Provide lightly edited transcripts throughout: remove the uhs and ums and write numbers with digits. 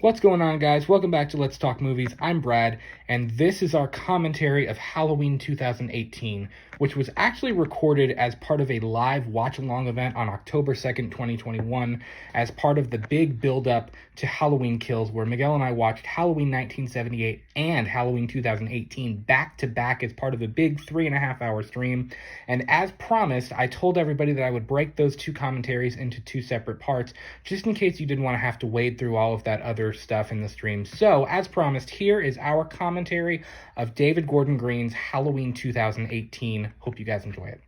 What's going on, guys? Welcome back to Let's Talk Movies. I'm Brad, and this is our commentary of Halloween 2018, which was actually recorded as part of a live watch-along event on October 2nd, 2021, as part of the big build-up to Halloween Kills, where Miguel and I watched Halloween 1978 and Halloween 2018 back-to-back as part of a big 3.5-hour stream. And as promised, I told everybody that I would break those two commentaries into two separate parts, just in case you didn't want to have to wade through all of that other stuff in the stream. So, as promised, here is our commentary of David Gordon Green's Halloween 2018. Hope you guys enjoy it.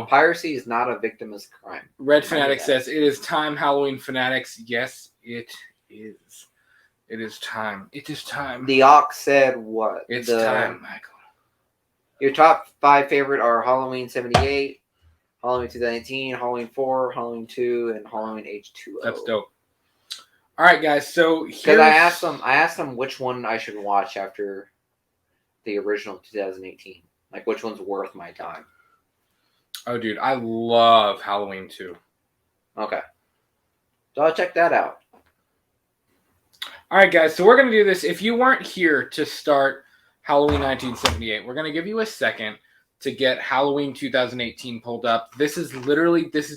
Piracy is not a victimless crime. Red Fanatic says, it is time, Halloween Fanatics. Yes, it is. It is time. It is time. The Ox said what? It's time, Michael. Your top 5 favorite are Halloween 78, Halloween 2018, Halloween 4, Halloween 2, and Halloween H2O. That's dope. All right, guys. So because I asked them which one I should watch after the original 2018. Like, which one's worth my time? Oh, dude, I love Halloween 2. Okay. So I'll check that out. All right, guys, so we're going to do this. If you weren't here to start Halloween 1978, we're going to give you a second to get Halloween 2018 pulled up. This is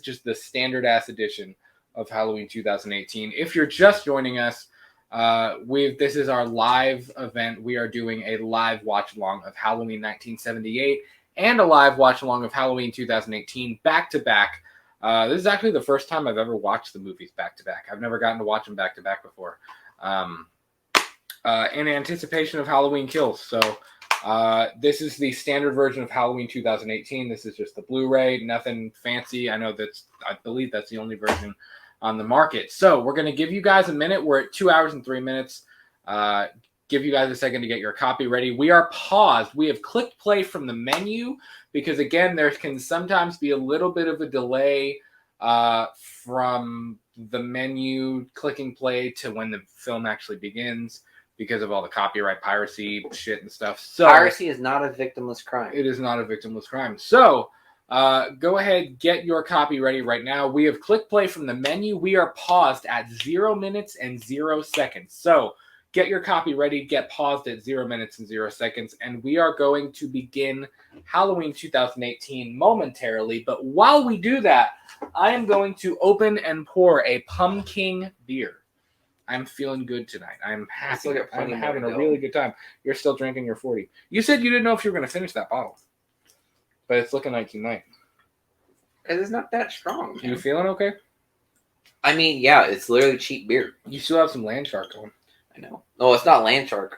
just the standard-ass edition of Halloween 2018. If you're just joining us, this is our live event. We are doing a live watch-along of Halloween 1978 and a live watch-along of Halloween 2018 back-to-back. This is actually the first time I've ever watched the movies back-to-back. I've never gotten to watch them back-to-back before. In anticipation of Halloween Kills. So this is the standard version of Halloween 2018. This is just the Blu-ray, nothing fancy. I believe that's the only version on the market. So we're going to give you guys a minute. We're at 2 hours and 3 minutes. Give you guys a second to get your copy ready. We are paused. We have clicked play from the menu because, again, there can sometimes be a little bit of a delay from the menu clicking play to when the film actually begins because of all the copyright piracy shit and stuff. So piracy is not a victimless crime. It is not a victimless crime. So go ahead, get your copy ready right now. We have clicked play from the menu. We are paused at 0 minutes and 0 seconds. So get your copy ready, get paused at 0 minutes and 0 seconds, and we are going to begin Halloween 2018 momentarily. But while we do that, I am going to open and pour a pumpkin beer. I'm feeling good tonight. I'm happy. I'm having a really good time. You're still drinking your 40. You said you didn't know if you were going to finish that bottle, but it's looking like you might. It is not that strong. You feeling okay? I mean, yeah, it's literally cheap beer. You still have some land shark going. I know. No, it's not land shark.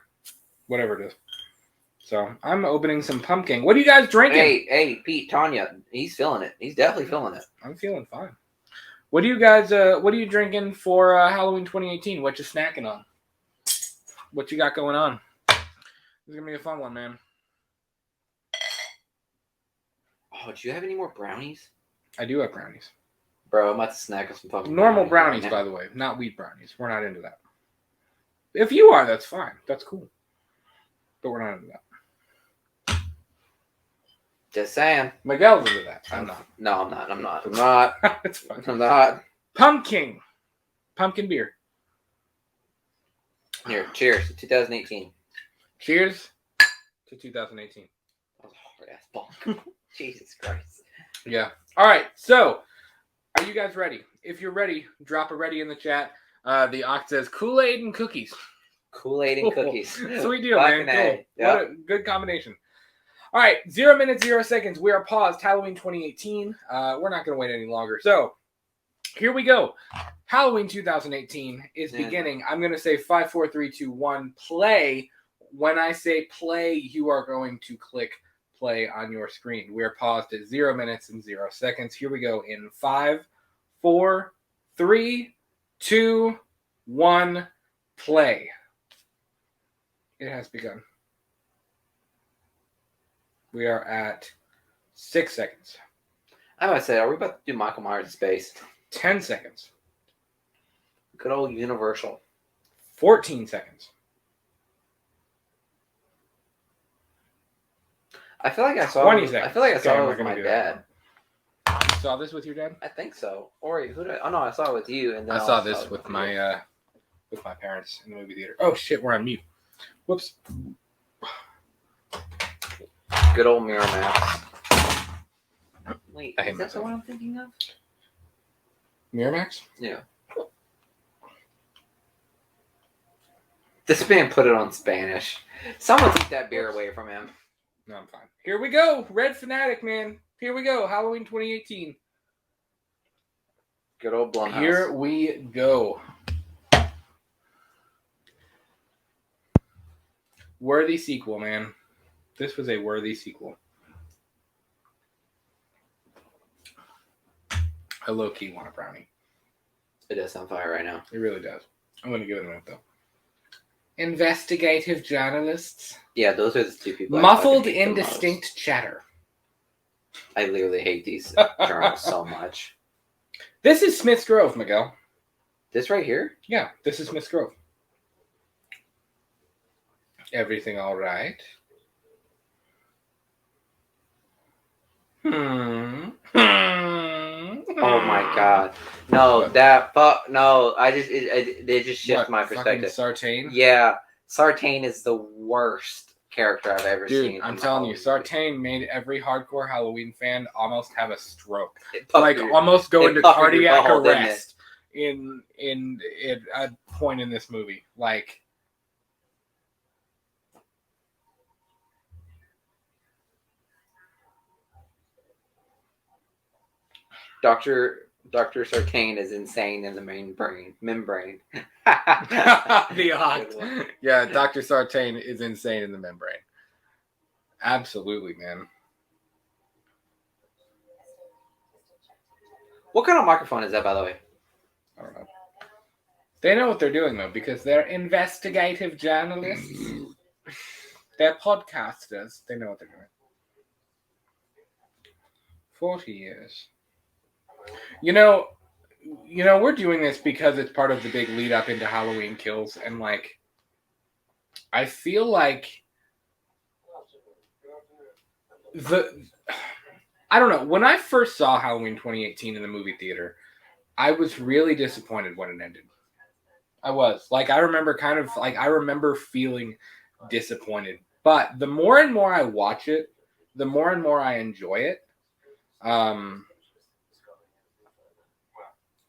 Whatever it is. So I'm opening some pumpkin. What are you guys drinking? Hey, Pete, Tanya, he's feeling it. He's definitely feeling it. I'm feeling fine. What are you guys? What are you drinking for Halloween 2018? What you snacking on? What you got going on? This is gonna be a fun one, man. Oh, do you have any more brownies? I do have brownies. Bro, I'm about to snack on some fucking normal brownies by the way, not wheat brownies. We're not into that. If you are, that's fine. That's cool. But we're not into that. Just saying. Miguel's into that. I'm not. No, I'm not. It's fine. I'm not. Pumpkin beer. Here, cheers to 2018. Cheers to 2018. That was a hard ass bonk. Jesus Christ. Yeah. All right. So, are you guys ready? If you're ready, drop a ready in the chat. The Ox says Kool-Aid and cookies. Kool-Aid and cookies. Sweet deal, man. Cool. Yep. What a good combination. All right, 0 minutes, 0 seconds. We are paused. Halloween 2018. We're not going to wait any longer. So, here we go. Halloween 2018 is beginning. I'm going to say 5, 4, 3, 2, 1, play. When I say play, you are going to click play on your screen. We are paused at 0 minutes and 0 seconds. Here we go in 5, 4, 3, 2, 1, play. It has begun. We are at 6 seconds. I would say, are we about to do Michael Myers in space? 10 seconds. Good old Universal. 14 seconds. I feel like I saw. 20 seconds. I feel like I saw Okay, it we're with gonna my do that dad. You saw this with your dad? I think so. Or who did I? Oh no, I saw it with you, and then I saw this with my parents in the movie theater. Oh shit, we're on mute. Whoops. Good old Miramax. Wait, I hate is that the myself. one I'm thinking of? Miramax? Yeah. This man put it on Spanish. Someone take that beer away from him. No, I'm fine. Here we go. Red Fanatic, man. Here we go. Halloween 2018. Good old Blumhouse. Here we go. Worthy sequel, man. This was a worthy sequel. I low-key want a brownie. It does sound fire right now. It really does. I'm going to give it a minute, though. Investigative journalists. Yeah, those are the two people. Muffled, indistinct chatter. I literally hate these journals so much. This is Smith's Grove, Miguel. This right here? Yeah, this is Smith's Grove. Everything all right? Oh my god. No, what? That fuck. No, they just shift my perspective. Sartain? Yeah, Sartain is the worst character I've ever seen. Dude, I'm telling you, Sartain made every hardcore Halloween fan almost have a stroke. Like, almost go into cardiac arrest in a point in this movie. Like, Dr. Sartain is insane in the membrane. The odd. Yeah, Dr. Sartain is insane in the membrane. Absolutely, man. What kind of microphone is that, by the way? I don't know. They know what they're doing, though, because they're investigative journalists. They're podcasters. They know what they're doing. 40 years. You know, we're doing this because it's part of the big lead up into Halloween Kills, and like, I feel like I don't know. When I first saw Halloween 2018 in the movie theater, I was really disappointed when it ended. I was. Like, I remember feeling disappointed. But the more and more I watch it, the more and more I enjoy it.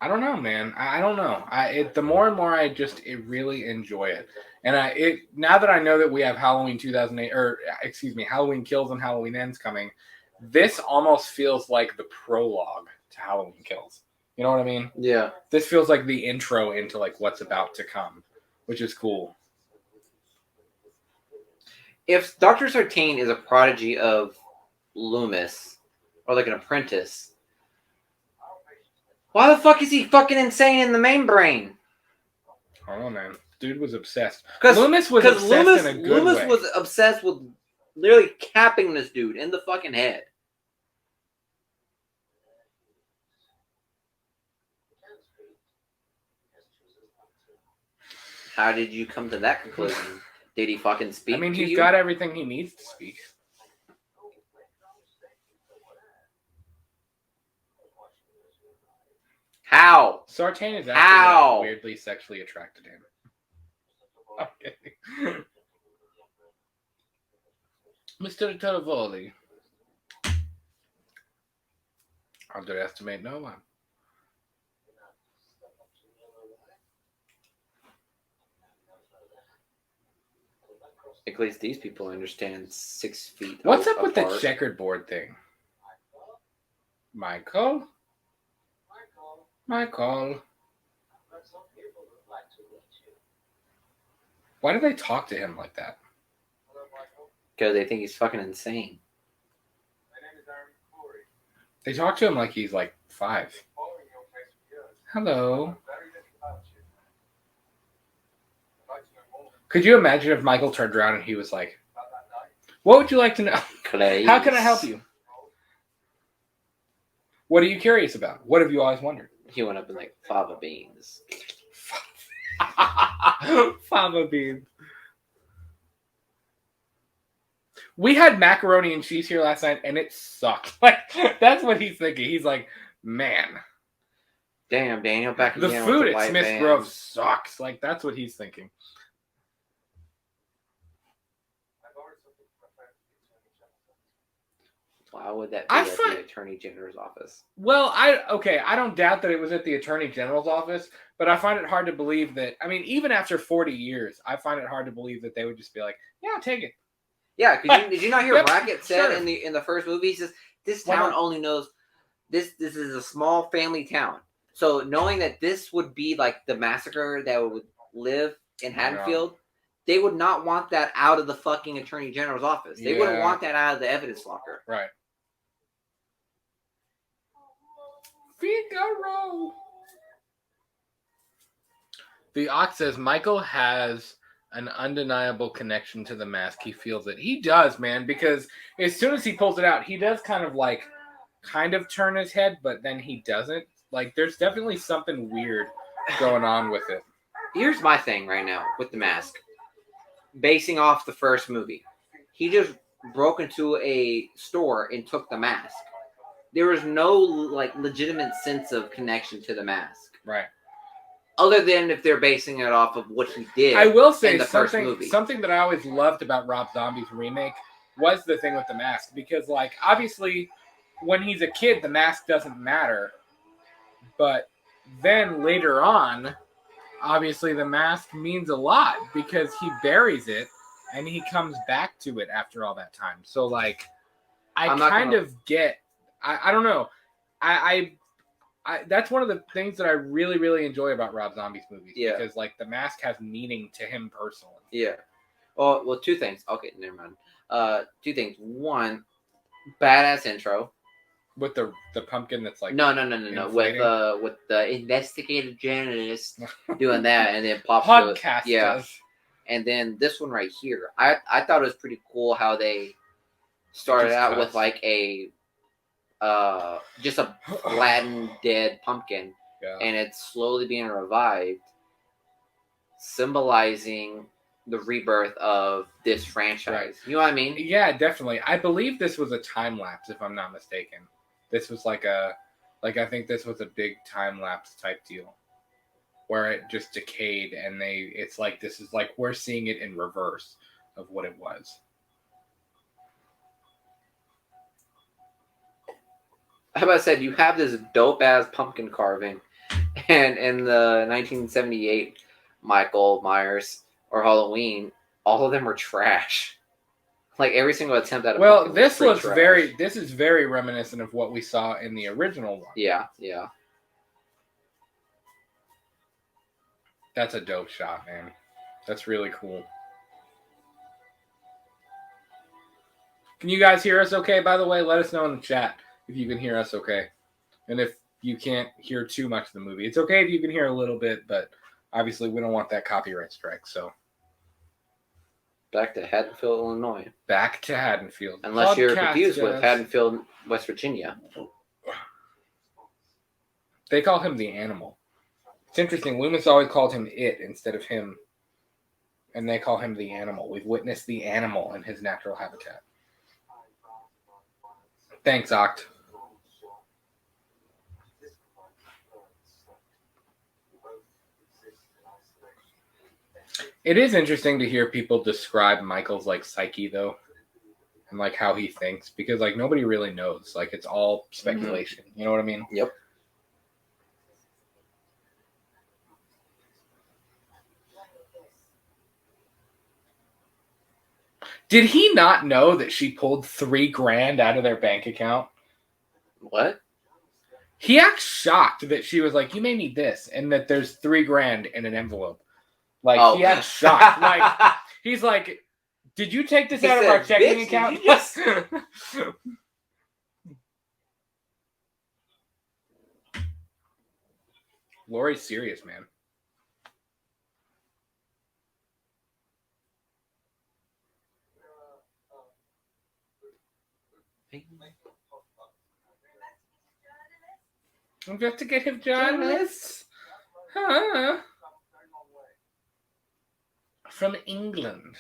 I don't know, man. I don't know. The more and more I really enjoy it. And now that I know that we have Halloween Halloween Kills and Halloween Ends coming, this almost feels like the prologue to Halloween Kills. You know what I mean? Yeah. This feels like the intro into like what's about to come, which is cool. If Dr. Sartain is a prodigy of Loomis, or like an apprentice, why the fuck is he fucking insane in the main brain? I don't know, man. Dude was obsessed. Loomis was obsessed in a good way. Loomis was obsessed with literally capping this dude in the fucking head. How did you come to that conclusion? Did he fucking speak? I mean, he's got everything he needs to speak. How? Sartain is actually like, weirdly sexually attracted to him. Okay. Mr. Terravoli. Underestimate no one. At least these people understand 6 feet. What's up with the checkerboard thing? Michael? Why do they talk to him like that? Because they think he's fucking insane. They talk to him like he's like 5. Hello. Could you imagine if Michael turned around and he was like, "What would you like to know? Clay. How can I help you? What are you curious about? What have you always wondered?" He went up and like fava beans. Fava beans. We had macaroni and cheese here last night, and it sucked. Like that's what he's thinking. He's like, man, damn, Daniel, back the again. food with the at white Smith van. Grove sucks. Like that's what he's thinking. Why would that be at the Attorney General's office? Well, I don't doubt that it was at the Attorney General's office, but I find it hard to believe that. I mean, even after 40 years, I find it hard to believe that they would just be like, "Yeah, take it." Yeah, because did you not hear Yep, Brackett said sure. in the first movie? He says this town only knows this is a small family town. So knowing that this would be like the massacre that would live in Haddonfield, they would not want that out of the fucking Attorney General's office. They wouldn't want that out of the evidence locker. Right. Figaro. The Ox says Michael has an undeniable connection to the mask. He feels it. He does, man, because as soon as he pulls it out, he does kind of turn his head, but then he doesn't. Like, there's definitely something weird going on with it. Here's my thing right now with the mask. Basing off the first movie, he just broke into a store and took the mask. There was no like legitimate sense of connection to the mask, right? Other than if they're basing it off of what he did. I will say in the first movie. Something that I always loved about Rob Zombie's remake was the thing with the mask, because like obviously when he's a kid the mask doesn't matter, but then later on, obviously the mask means a lot because he buries it and he comes back to it after all that time. So like I don't know. I that's one of the things that I really, really enjoy about Rob Zombie's movies. Yeah. Because like the mask has meaning to him personally. Yeah. Well, two things. Okay, never mind. Two things. One, badass intro. With the pumpkin that's like no. With the investigative journalist doing that and then pops podcast. Yeah. And then this one right here. I thought it was pretty cool how they started out with like a just a flattened dead pumpkin, and it's slowly being revived, symbolizing the rebirth of this franchise. Right. You know what I mean? Yeah, definitely. I believe this was a time lapse, if I'm not mistaken. This was I think this was a big time lapse type deal, where it just decayed, and it's like this is like we're seeing it in reverse of what it was. How about I said, you have this dope ass pumpkin carving, and in the 1978 Michael Myers or Halloween, all of them are trash. Like every single attempt at a pumpkin. This is very reminiscent of what we saw in the original one. Yeah. That's a dope shot, man. That's really cool. Can you guys hear us okay, by the way? Let us know in the chat if you can hear us okay. And if you can't hear too much of the movie. It's okay if you can hear a little bit, but obviously we don't want that copyright strike, so. Back to Haddonfield, Illinois. Back to Haddonfield. Unless you're confused with Haddonfield, West Virginia. They call him the animal. It's interesting. Loomis always called him it instead of him. And they call him the animal. We've witnessed the animal in his natural habitat. Thanks, Oct. It is interesting to hear people describe Michael's like psyche though, and like how he thinks, because like nobody really knows. Like it's all speculation. Mm-hmm. You know what I mean? Yep. Did he not know that she pulled $3,000 out of their bank account? What? He acts shocked that she was like, "You may need this," and that there's $3,000 in an envelope. Like he acts shocked. Like he's like, "Did you take this out of our checking account?" Yes. Lori's serious, man. Investigative journalists. Huh? From England.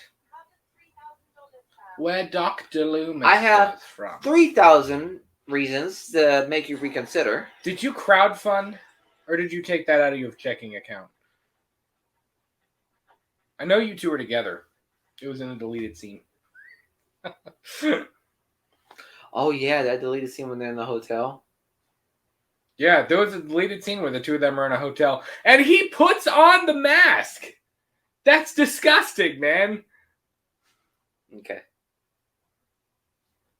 Where Dr. Loomis I have was from. 3,000 reasons to make you reconsider. Did you crowdfund? Or did you take that out of your checking account? I know you two were together. It was in a deleted scene. Oh, yeah, that deleted scene when they're in the hotel. Yeah, there was a deleted scene where the two of them are in a hotel. And he puts on the mask! That's disgusting, man. Okay.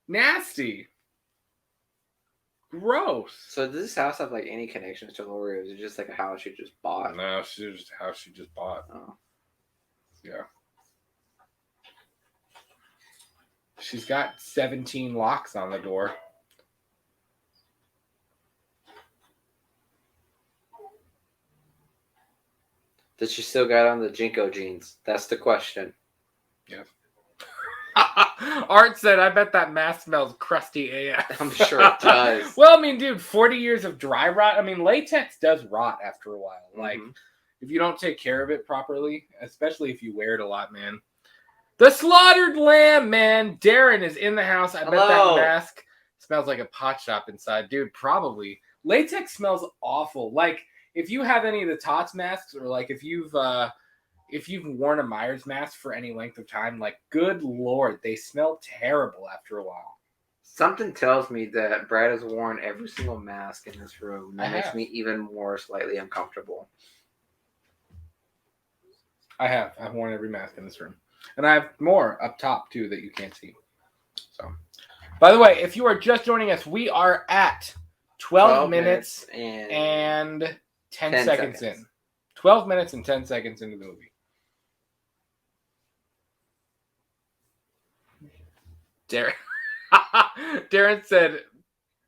Nasty. Gross. So does this house have like any connections to Lori, or is it just like a house she just bought? No, it's just a house she just bought. Oh. Yeah. She's got 17 locks on the door. Does she still got on the Jinko jeans? That's the question. Yes. Art said, I bet that mask smells crusty AF. I'm sure it does. Well, I mean, dude, 40 years of dry rot. I mean, latex does rot after a while. Like, if you don't take care of it properly, especially if you wear it a lot, man. The slaughtered lamb, man. Darren is in the house. I bet that mask smells like a pot shop inside. Dude, probably. Latex smells awful. Like, if you have any of the Tots masks, or like if you've worn a Myers mask for any length of time, like, good Lord, they smell terrible after a while. Something tells me that Brad has worn every single mask in this room. That makes me even more slightly uncomfortable. I've worn every mask in this room. And I have more up top, too, that you can't see. So, by the way, if you are just joining us, we are at 12 minutes and 10 seconds in. 12 minutes and 10 seconds into the movie. Darren said,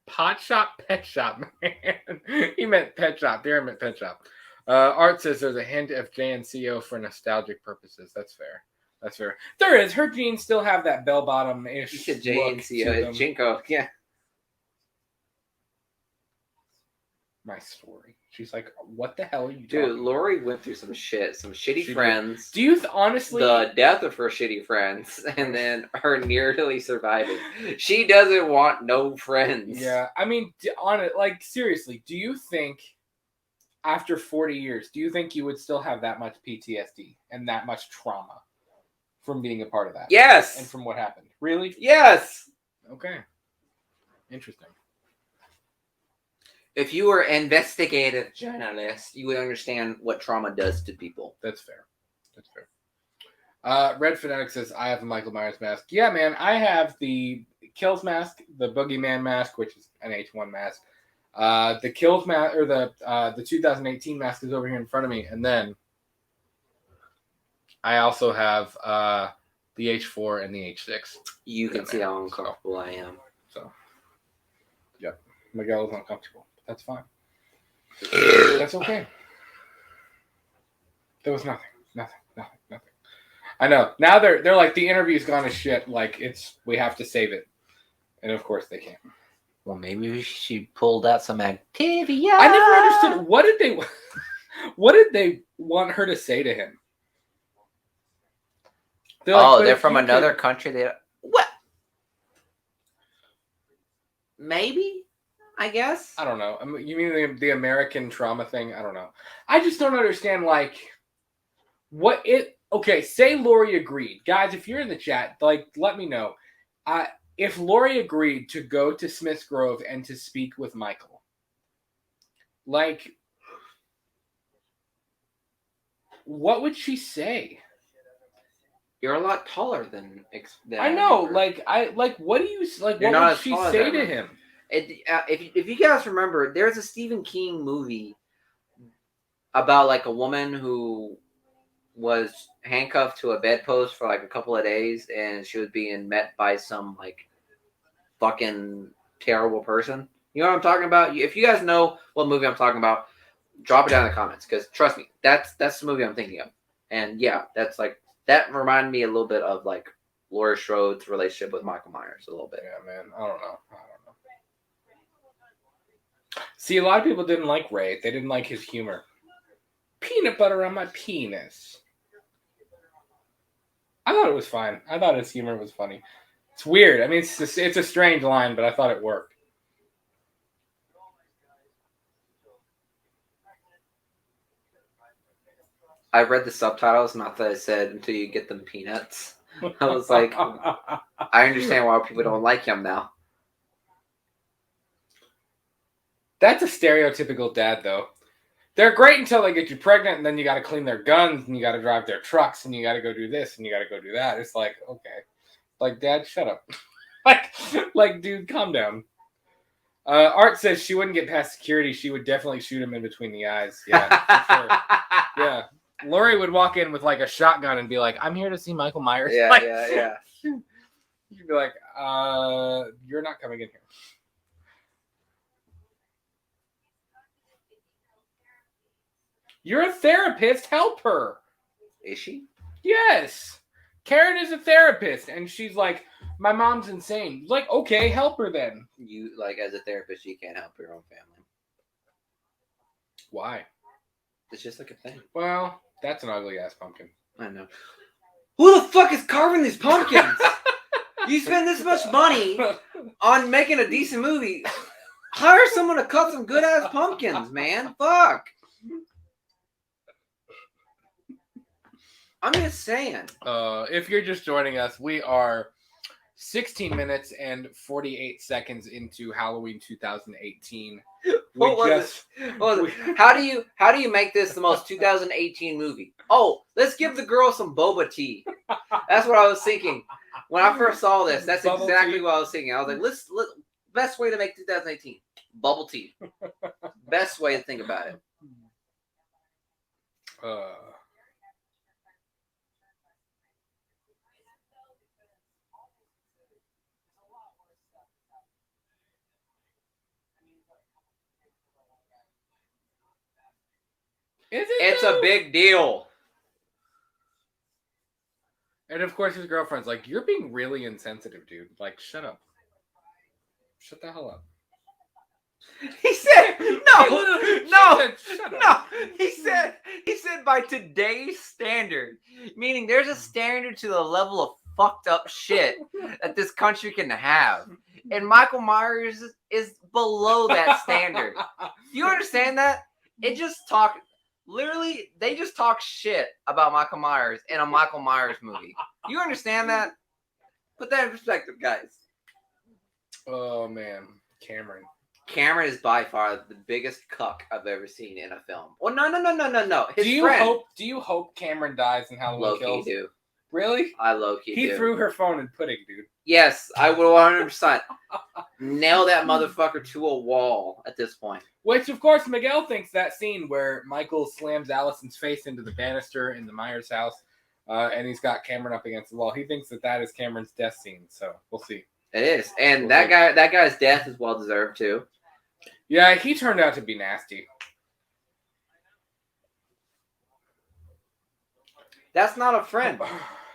pot shop, pet shop, man. He meant pet shop. Darren meant pet shop. Art says there's a hint of JNCO for nostalgic purposes. That's fair. That's fair. There is. Her jeans still have that bell-bottom-ish. You said JNCO. Jinko, yeah. My story. She's like, what the hell are you doing? Dude, Lori went through some shit. Some shitty friends. Do you honestly... The death of her shitty friends. And then her nearly surviving. She doesn't want no friends. Yeah. I mean, seriously, do you think... After 40 years, do you think you would still have that much PTSD and that much trauma from being a part of that? Yes. And from what happened? Really? Yes. Okay. Interesting. If you were an investigative journalist, you would understand what trauma does to people. That's fair. That's fair. Red Fanatic says, I have a Michael Myers mask. Yeah, man. I have the Kills mask, the Boogeyman mask, which is an H1 mask. The Kills mask, or the 2018 mask is over here in front of me, and then I also have the H4 and the H6. You can see how uncomfortable I am. So, yep, Miguel is uncomfortable. That's fine. That's okay. There was nothing. I know. Now they're like, the interview's gone to shit. Like, we have to save it, and of course they can't. Well, maybe she pulled out some activity. I never understood. What did they want her to say to him? They're from another country. What? Maybe, I guess. I don't know. You mean the American trauma thing? I don't know. I just don't understand, like, what it... Okay, say Lori agreed. Guys, if you're in the chat, like, let me know. If Lori agreed to go to Smith's Grove and to speak with Michael, like, what would she say? You're a lot taller than I know. What do you like? What would she say to him? If you guys remember, there's a Stephen King movie about like a woman who was handcuffed to a bedpost for like a couple of days, and she was being met by some like fucking terrible person. You know what I'm talking about? If you guys know what movie I'm talking about, drop it down in the comments, because trust me, that's the movie I'm thinking of. And yeah, that's like, that reminded me a little bit of like Laurie Strode's relationship with Michael Myers a little bit. Yeah, man. I don't know. See, a lot of people didn't like Ray. They didn't like his humor. Peanut butter on my penis. I thought it was fine. I thought his humor was funny. It's weird. I mean, it's a strange line, but I thought it worked. I read the subtitles, not that it said until you get them peanuts. I was like, I understand why people don't like him now. That's a stereotypical dad, though. They're great until they get you pregnant, and then you got to clean their guns, and you got to drive their trucks, and you got to go do this, and you got to go do that. It's like, okay, like, Dad, shut up. like, dude, calm down. Art says she wouldn't get past security. She would definitely shoot him in between the eyes. Yeah, for sure. Yeah. Lori would walk in with like a shotgun and be like, "I'm here to see Michael Myers." Yeah, like, yeah. You'd be like, "You're not coming in here." You're a therapist. Help her. Is she? Yes. Karen is a therapist, and she's like, "My mom's insane." Like, okay, help her then. You like as a therapist, you can't help your own family. Why? It's just like a thing. Well, that's an ugly ass pumpkin. I know. Who the fuck is carving these pumpkins? You spend this much money on making a decent movie. Hire someone to cut some good ass pumpkins, man. Fuck. I'm just saying. If you're just joining us, we are 16 minutes and 48 seconds into Halloween 2018. What was it? How do you make this the most 2018 movie? Oh, let's give the girl some boba tea. That's what I was thinking when I first saw this. That's exactly what I was thinking. I was like, let's best way to make 2018 bubble tea. Best way to think about it. It's a big deal. And of course his girlfriend's like, "You're being really insensitive, dude. Like, shut up. Shut the hell up." He said, no. He said by today's standard, meaning there's a standard to the level of fucked up shit that this country can have. And Michael Myers is below that standard. Do you understand that? They just talk shit about Michael Myers in a Michael Myers movie. You understand that? Put that in perspective, guys. Oh, man. Cameron is by far the biggest cuck I've ever seen in a film. Well, no. His do you hope Cameron dies in Halloween Kills? Low-key do. Really? I low-key do. He threw her phone in pudding, dude. Yes, I would 100% nail that motherfucker to a wall at this point. Which, of course, Miguel thinks that scene where Michael slams Allison's face into the banister in the Myers house, and he's got Cameron up against the wall. He thinks that is Cameron's death scene, so we'll see. It is, and that guy's death is well deserved too. Yeah, he turned out to be nasty. That's not a friend.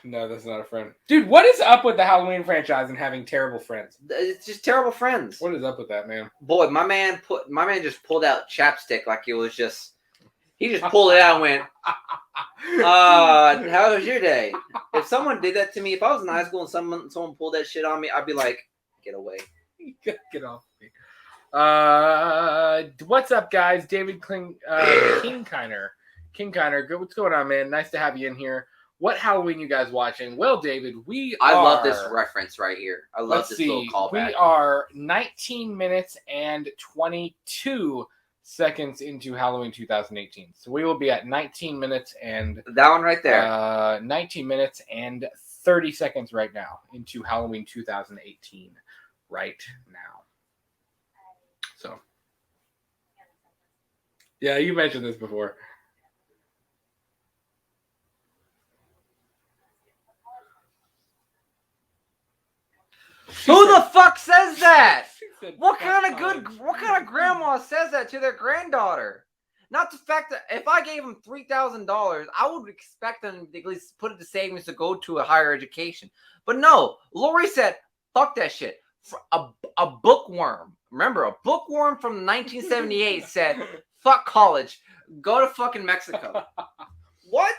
No, that's not a friend. Dude, what is up with the Halloween franchise and having terrible friends? It's just terrible friends. What is up with that, man? Boy, my man just pulled out chapstick like it was just. He just pulled it out and went. How was your day? If someone did that to me, if I was in high school and someone pulled that shit on me, I'd be like, get away. Get off me. What's up, guys? David Kingkiner. What's going on, man? Nice to have you in here. What Halloween you guys watching? Well, David, I love this reference right here. I love this little callback. We are 19 minutes and 22 seconds into Halloween 2018. So we will be at 19 minutes and... That one right there. 19 minutes and 30 seconds right now into Halloween 2018 right now. So... Yeah, you mentioned this before. Who the fuck says that? What kind of grandma says that to their granddaughter? Not the fact that if I gave them $3,000, I would expect them to at least put it to savings to go to a higher education. But no, Lori said, "Fuck that shit." A bookworm, remember, a bookworm from 1978 said, "Fuck college, go to fucking Mexico." What?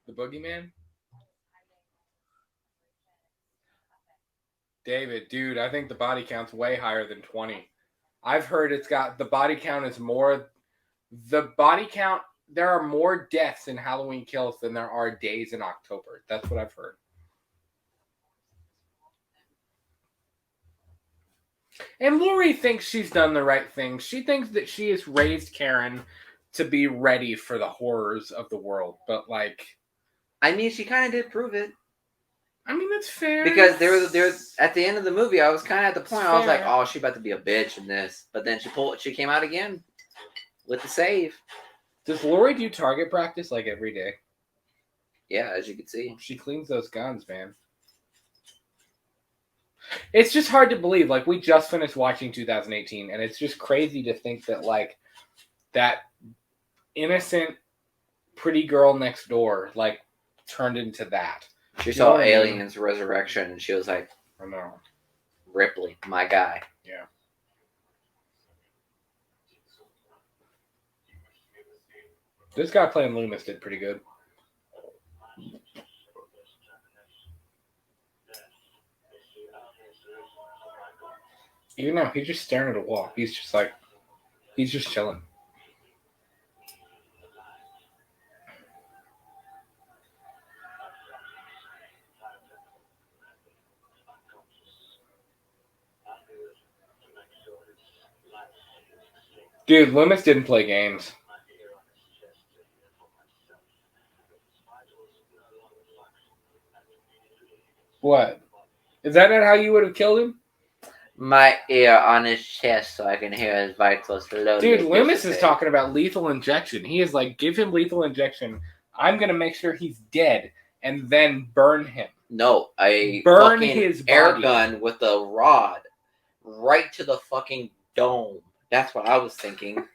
The boogeyman? David, dude, I think the body count's way higher than 20. I've heard the body count is more. The body count, there are more deaths in Halloween Kills than there are days in October. That's what I've heard. And Lori thinks she's done the right thing. She thinks that she has raised Karen to be ready for the horrors of the world. But, like... I mean, she kind of did prove it. I mean, that's fair. Because there's at the end of the movie, I was kind of at the point, I was like, oh, she's about to be a bitch in this. But then she came out again with the save. Does Lori do target practice like every day? Yeah, as you can see. She cleans those guns, man. It's just hard to believe. Like, we just finished watching 2018, and it's just crazy to think that, like, that innocent, pretty girl next door, like, turned into that. She saw Aliens Resurrection, and she was like, I know. Ripley, my guy. Yeah. This guy playing Loomis did pretty good. Even now, he's just staring at a wall. He's just chilling. Dude, Loomis didn't play games. What? Is that not how you would have killed him? My ear on his chest so I can hear his vitals slowly. Dude, Loomis is talking about lethal injection. He is like, give him lethal injection. I'm going to make sure he's dead and then burn him. No, burn his body. Air gun with a rod right to the fucking dome. That's what I was thinking.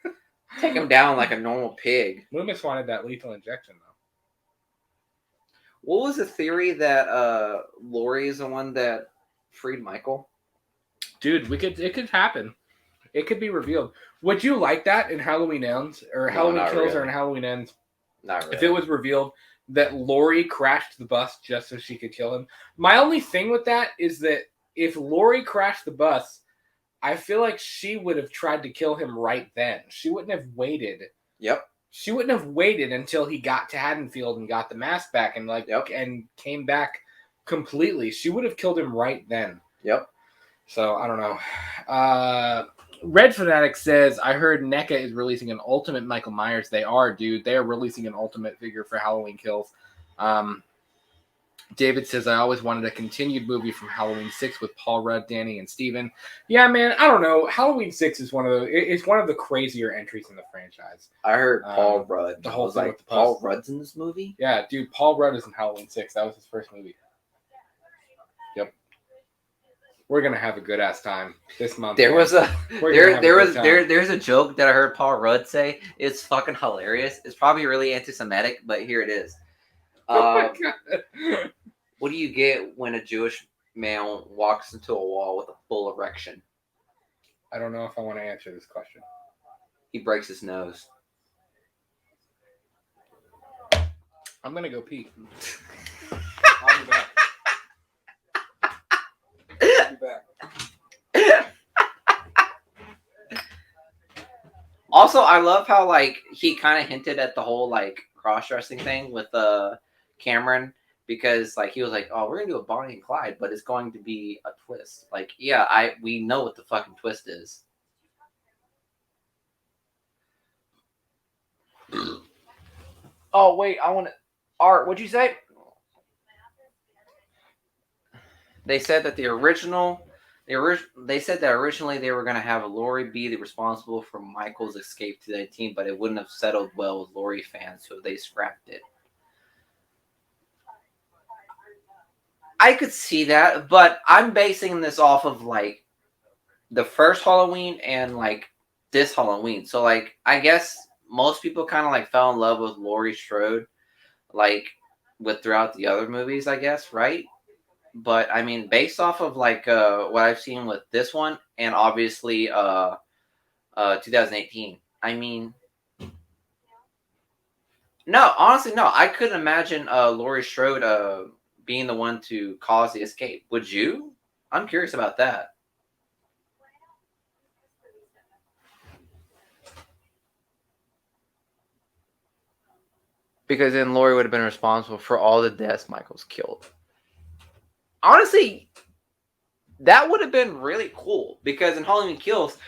Take him down like a normal pig. Loomis wanted that lethal injection, though. What was the theory that Lori is the one that freed Michael? Dude, it could happen. It could be revealed. Would you like that in Halloween Ends? Or Halloween Kills really. Or in Halloween Ends? Not really. If it was revealed that Lori crashed the bus just so she could kill him. My only thing with that is that if Lori crashed the bus, I feel like she would have tried to kill him right then. She wouldn't have waited. Yep. She wouldn't have waited until he got to Haddonfield and got the mask back and and came back completely. She would have killed him right then. Yep. So I don't know. Red Fanatic says, I heard NECA is releasing an Ultimate Michael Myers. They are, dude. They are releasing an Ultimate figure for Halloween Kills. David says, I always wanted a continued movie from Halloween 6 with Paul Rudd, Danny, and Steven. Yeah, man, I don't know. Halloween 6 is one of the crazier entries in the franchise. I heard Paul Rudd. The whole thing with the Paul Rudd's in this movie? Yeah, dude, Paul Rudd is in Halloween 6. That was his first movie. Yep. We're gonna have a good ass time this month. There's a joke that I heard Paul Rudd say. It's fucking hilarious. It's probably really anti-Semitic, but here it is. Oh my God. What do you get when a Jewish man walks into a wall with a full erection? I don't know if I want to answer this question. He breaks his nose. I'm gonna go pee. I'll be back. I'll be back. Also, I love how like he kind of hinted at the whole like cross-dressing thing with Cameron, because like he was like, oh, we're gonna do a Bonnie and Clyde, but it's going to be a twist. Like, yeah, we know what the fucking twist is. Oh wait, I want to. Art, what'd you say? They said that they said that originally they were going to have Lori be responsible for Michael's escape to the team, but it wouldn't have settled well with Lori fans, so they scrapped it. I could see that, but I'm basing this off of like the first Halloween and like this Halloween. So like, I guess most people kind of like fell in love with Laurie Strode, like with throughout the other movies, I guess, right? But I mean, based off of like what I've seen with this one, and obviously 2018. I mean, no, honestly, no. I couldn't imagine Laurie Strode being the one to cause the escape. Would you? I'm curious about that. Because then Laurie would have been responsible for all the deaths Michael's killed. Honestly, that would have been really cool because in Halloween Kills,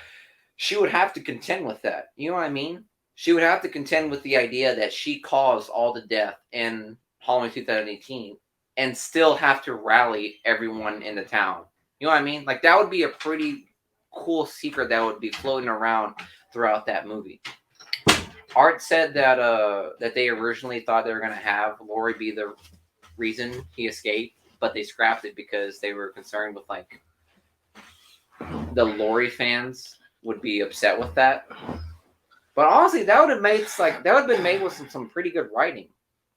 she would have to contend with that. You know what I mean? She would have to contend with the idea that she caused all the death in Halloween 2018 and still have to rally everyone in the town. You know what I mean? Like that would be a pretty cool secret that would be floating around throughout that movie. Art said that that they originally thought they were going to have Laurie be the reason he escaped, but they scrapped it because they were concerned with like the Laurie fans would be upset with that. But honestly, that would have made like that would have been made with some pretty good writing.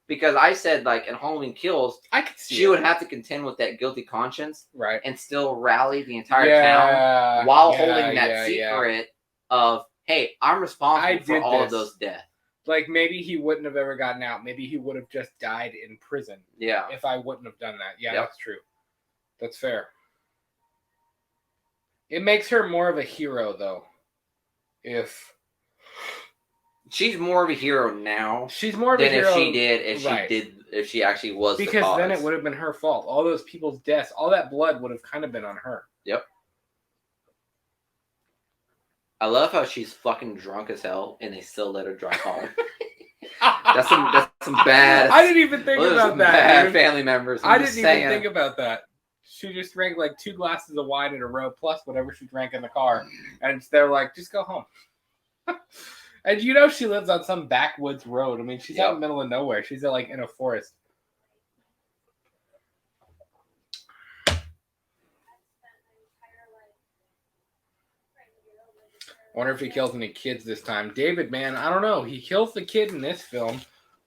Because I said like in Halloween Kills, I could see she would have to contend with that guilty conscience, right, and still rally the entire town while holding that secret of, hey, I'm responsible for all of those deaths. Like maybe he wouldn't have ever gotten out. Maybe he would have just died in prison. Yeah. If I wouldn't have done that. Yeah, that's true. That's fair. It makes her more of a hero, though. If she's more of a hero now, she's more of a hero if she did if she actually was, because then it would have been her fault. All those people's deaths, all that blood would have kind of been on her. Yep. I love how she's fucking drunk as hell and they still let her drive home. That's some bad. I didn't even think about that. Bad family members. I didn't even think about that. She just drank like 2 glasses of wine in a row plus whatever she drank in the car, and they're like, "Just go home." And you know she lives on some backwoods road. I mean, she's out in the middle of nowhere. She's like in a forest. I wonder if he kills any kids this time. David, man, I don't know. He kills the kid in this film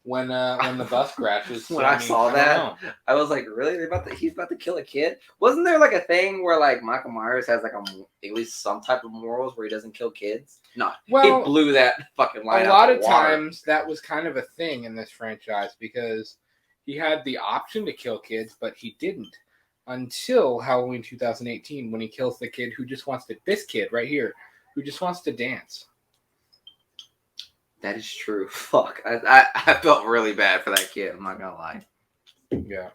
when the bus crashes. When I saw that, I was like, really? He's about to kill a kid? Wasn't there like a thing where like Michael Myers has like at least some type of morals where he doesn't kill kids? No, well, he blew that fucking line out. A lot of times that was kind of a thing in this franchise because he had the option to kill kids, but he didn't until Halloween 2018 when he kills the kid who just wants to. This kid right here. Who just wants to dance. That is true. Fuck. I felt really bad for that kid. I'm not going to lie. Yeah.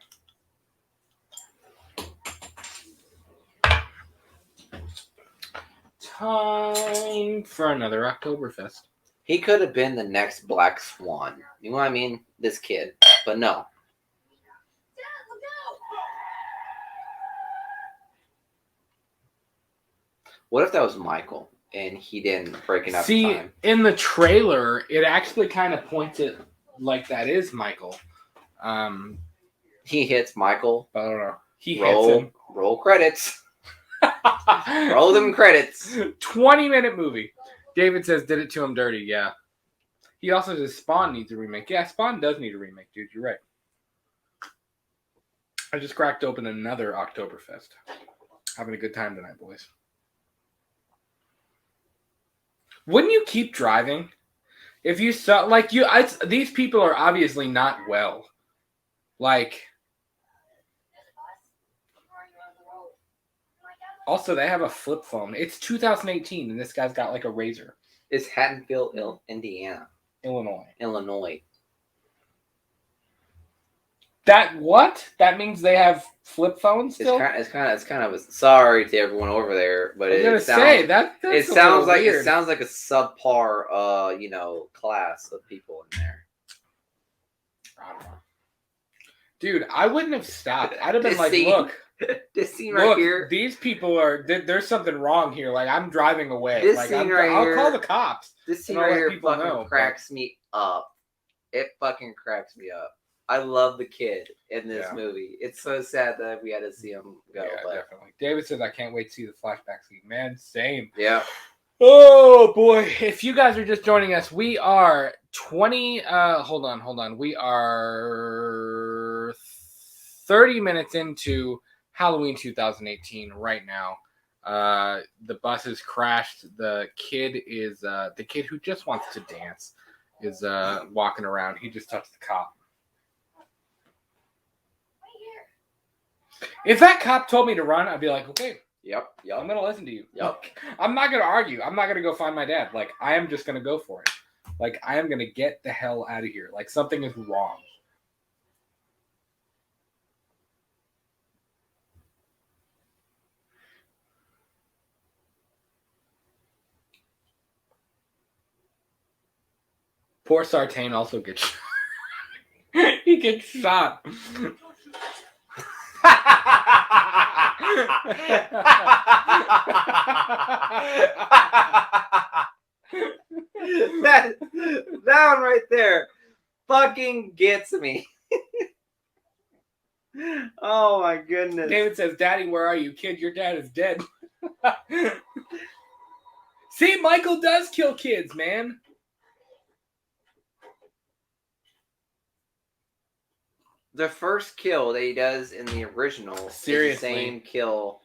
Time for another Oktoberfest. He could have been the next Black Swan. You know what I mean? This kid. But no. What if that was Michael? And he didn't break it up. See, in the trailer, it actually kind of points it like that is Michael. He hits Michael. I don't know. He hits him. Roll credits. Roll them credits. 20-minute movie. David says, did it to him dirty. Yeah. He also says Spawn needs a remake. Yeah, Spawn does need a remake, dude. You're right. I just cracked open another Oktoberfest. Having a good time tonight, boys. Wouldn't you keep driving if you saw these people are obviously not well. Like, also they have a flip phone. It's 2018 and this guy's got like a razor. It's Haddonfield, Indiana. Illinois. That what? That means they have flip phones still? It's kind of a, sorry to everyone over there, but it sounds like a subpar class of people in there. I don't know. Dude, I wouldn't have stopped. I'd have been like, look, this scene right here. These people are there's something wrong here. Like, I'm driving away. This like, scene right I'll here, call the cops. This scene right here fucking cracks me up. It fucking cracks me up. I love the kid in this movie. It's so sad that we had to see him go. Yeah, definitely. David says, I can't wait to see the flashback scene. Man, same. Yeah. Oh boy! If you guys are just joining us, we are 20. Hold on. We are 30 minutes into Halloween 2018 right now. The bus has crashed. The kid who just wants to dance is walking around. He just touched the cop. If that cop told me to run, I'd be like, okay. Yep. I'm going to listen to you. Yep. I'm not going to argue. I'm not going to go find my dad. Like, I am just going to go for it. Like, I am going to get the hell out of here. Like, something is wrong. Poor Sartain also gets shot. He gets shot. that one right there fucking gets me. Oh my goodness. David says, Daddy, where are you? Kid, your dad is dead. See, Michael does kill kids, man. The first kill that he does in the original Seriously. is the same kill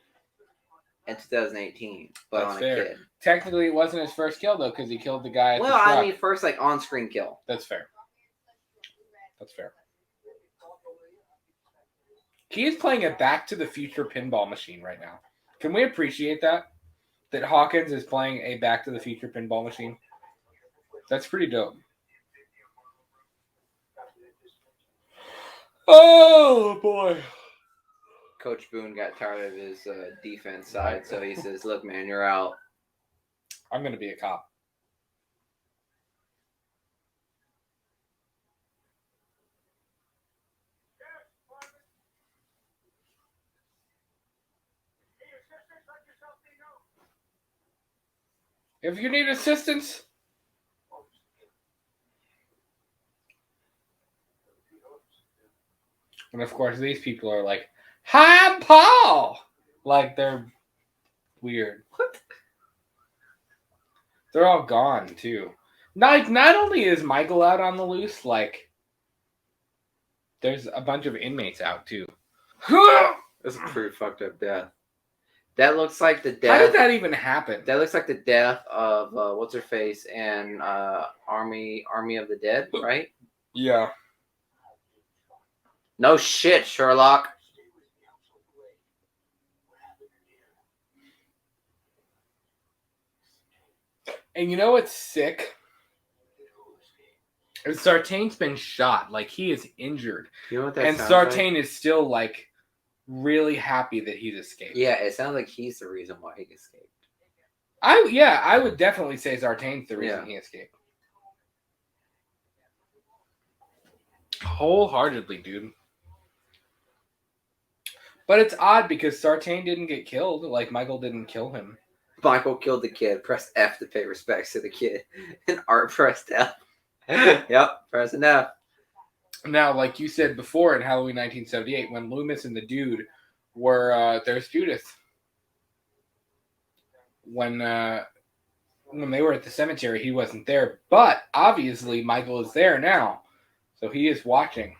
in 2018, but That's on fair. a kid. Technically, it wasn't his first kill, though, because he killed the guy at the truck. I mean, first, like, on-screen kill. That's fair. He is playing a Back to the Future pinball machine right now. Can we appreciate that? That Hawkins is playing a Back to the Future pinball machine? That's pretty dope. Oh, boy. Coach Boone got tired of his defense side, so he says, look, man, you're out. I'm going to be a cop. If you need assistance. And of course, these people are like, hi, I'm Paul. Like, they're weird. What? They're all gone, too. Not only is Michael out on the loose, like, there's a bunch of inmates out, too. That's a pretty fucked up death. That looks like the death. How did that even happen? That looks like the death of what's her face and Army of the Dead, right? Yeah. No shit, Sherlock. And you know what's sick? Sartain's been shot. Like, he is injured. You know what that and sounds Sartain like? Is still, like, really happy that he's escaped. Yeah, it sounds like he's the reason why he escaped. I would definitely say Sartain's the reason he escaped. Wholeheartedly, dude. But it's odd because Sartain didn't get killed. Like, Michael didn't kill him. Michael killed the kid. Press F to pay respects to the kid. And Art pressed F. Yep, pressing F. Now, like you said before in Halloween 1978, when Loomis and the dude were, there's Judith. When they were at the cemetery, he wasn't there. But, obviously, Michael is there now. So he is watching.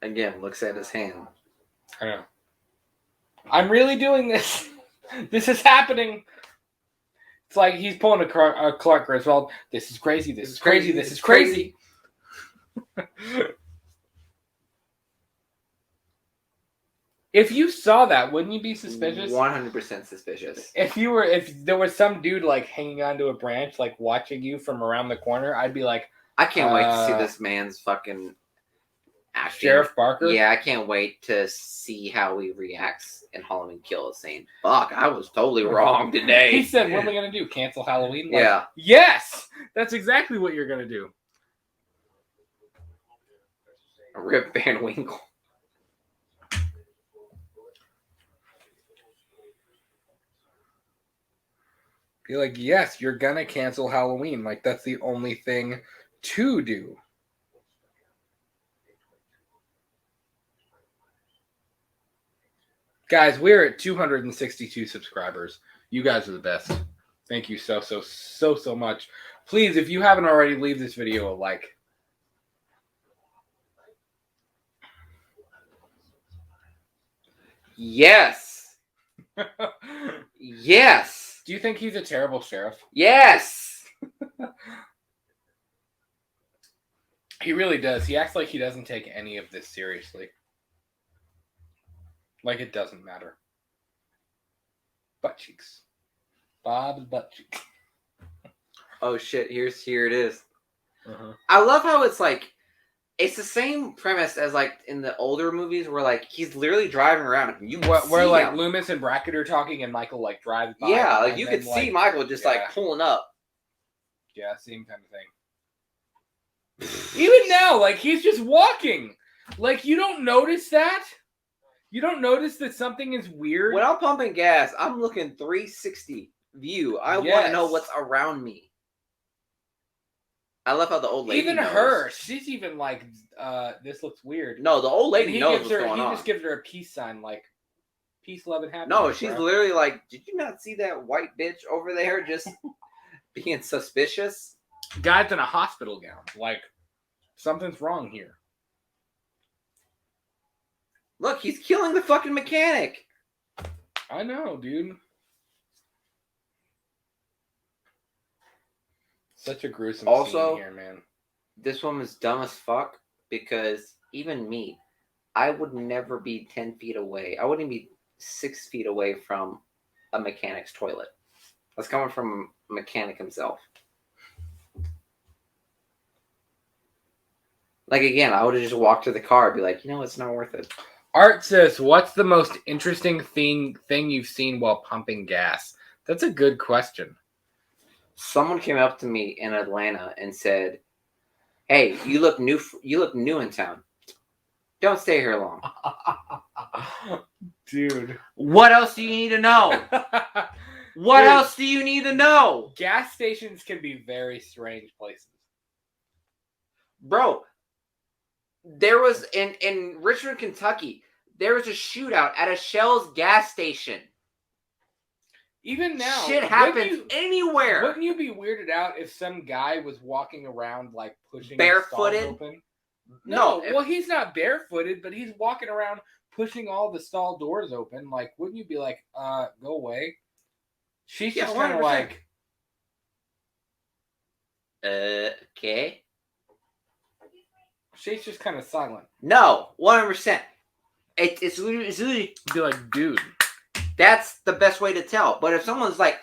Again, looks at his hand. I know. I'm really doing this. This is happening. It's like he's pulling a Clark Griswold. This is crazy. This is crazy. This is crazy. If you saw that, wouldn't you be suspicious? 100% suspicious. If there was some dude like hanging onto a branch, like watching you from around the corner, I'd be like, I can't wait to see this man's fucking acting. Sheriff Barker? Yeah, I can't wait to see how he reacts in Halloween Kills, saying, fuck, I was totally wrong today. He said, what am I going to do? Cancel Halloween? Like, yeah. Yes! That's exactly what you're going to do. Rip Van Winkle. Be like, yes, you're going to cancel Halloween. Like, that's the only thing to do. Guys, we're at 262 subscribers. You guys are the best. Thank you so much. Please, if you haven't already, leave this video a like. Yes. Yes. Do you think he's a terrible sheriff? Yes. He really does. He acts like he doesn't take any of this seriously. Like it doesn't matter. Butt cheeks. Bob's butt cheeks. Oh shit, here it is. I love how it's like, it's the same premise as like in the older movies where like he's literally driving around and you can where see like him. Loomis and Brackett are talking and Michael like drives by. Yeah, like you could see Michael just like pulling up. Yeah, same kind of thing. Even now, like he's just walking. Like you don't notice that? You don't notice that something is weird? When I'm pumping gas, I'm looking 360 view. I want to know what's around me. I love how the old lady even knows. Her, she's even like, this looks weird. No, the old lady knows what's going on. He just gives her a peace sign, like, peace, love, and happiness. No, she's literally like, did you not see that white bitch over there just being suspicious? Guy's in a hospital gown. Like, something's wrong here. Look, he's killing the fucking mechanic. I know, dude. Such a gruesome scene here, man. This woman's dumb as fuck because even me, I would never be 10 feet away. I wouldn't be 6 feet away from a mechanic's toilet. That's coming from a mechanic himself. Like, again, I would have just walked to the car and be like, you know, it's not worth it. Art says, what's the most interesting thing you've seen while pumping gas? That's a good question. Someone came up to me in Atlanta and said, hey, you look new in town. Don't stay here long. Dude. What else do you need to know? What else do you need to know? Gas stations can be very strange places. Bro, there was in Richmond, Kentucky, there was a shootout at a Shell's gas station. Even now, shit happens anywhere. Wouldn't you be weirded out if some guy was walking around like pushing barefooted? The stalls open? No, well, he's not barefooted, but he's walking around pushing all the stall doors open. Like, wouldn't you be like, go away? She's just kind of like, okay. She's just kind of silent. No, 100%. It's literally be like, dude. That's the best way to tell. But if someone's like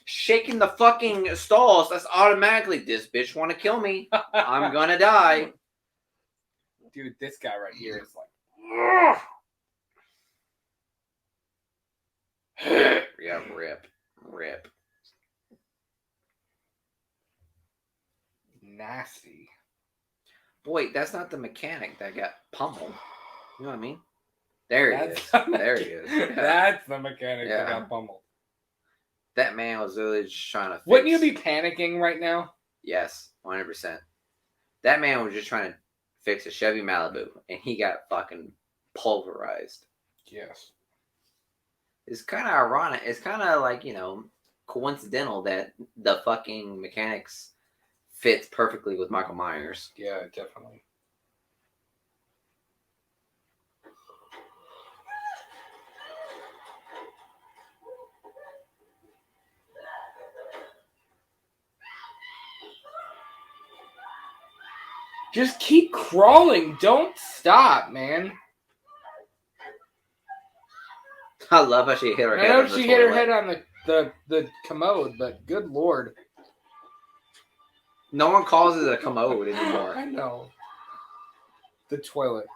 shaking the fucking stalls, that's automatically, this bitch want to kill me. I'm gonna die. Dude, this guy right here is like, yeah, rip. Nasty. Boy, that's not the mechanic that got pummeled. You know what I mean? There he is. There he is. Yeah. That's the mechanic that got pummeled. That man was literally just trying to fix... Wouldn't you be panicking right now? Yes, 100%. That man was just trying to fix a Chevy Malibu, and he got fucking pulverized. Yes. It's kind of ironic. It's kind of like, you know, coincidental that the fucking mechanics fits perfectly with Michael Myers. Yeah, definitely. Just keep crawling. Don't stop, man. I love how she hit her head. I know she hit her head on the commode, but good lord. No one calls it a commode anymore. I know. The toilet.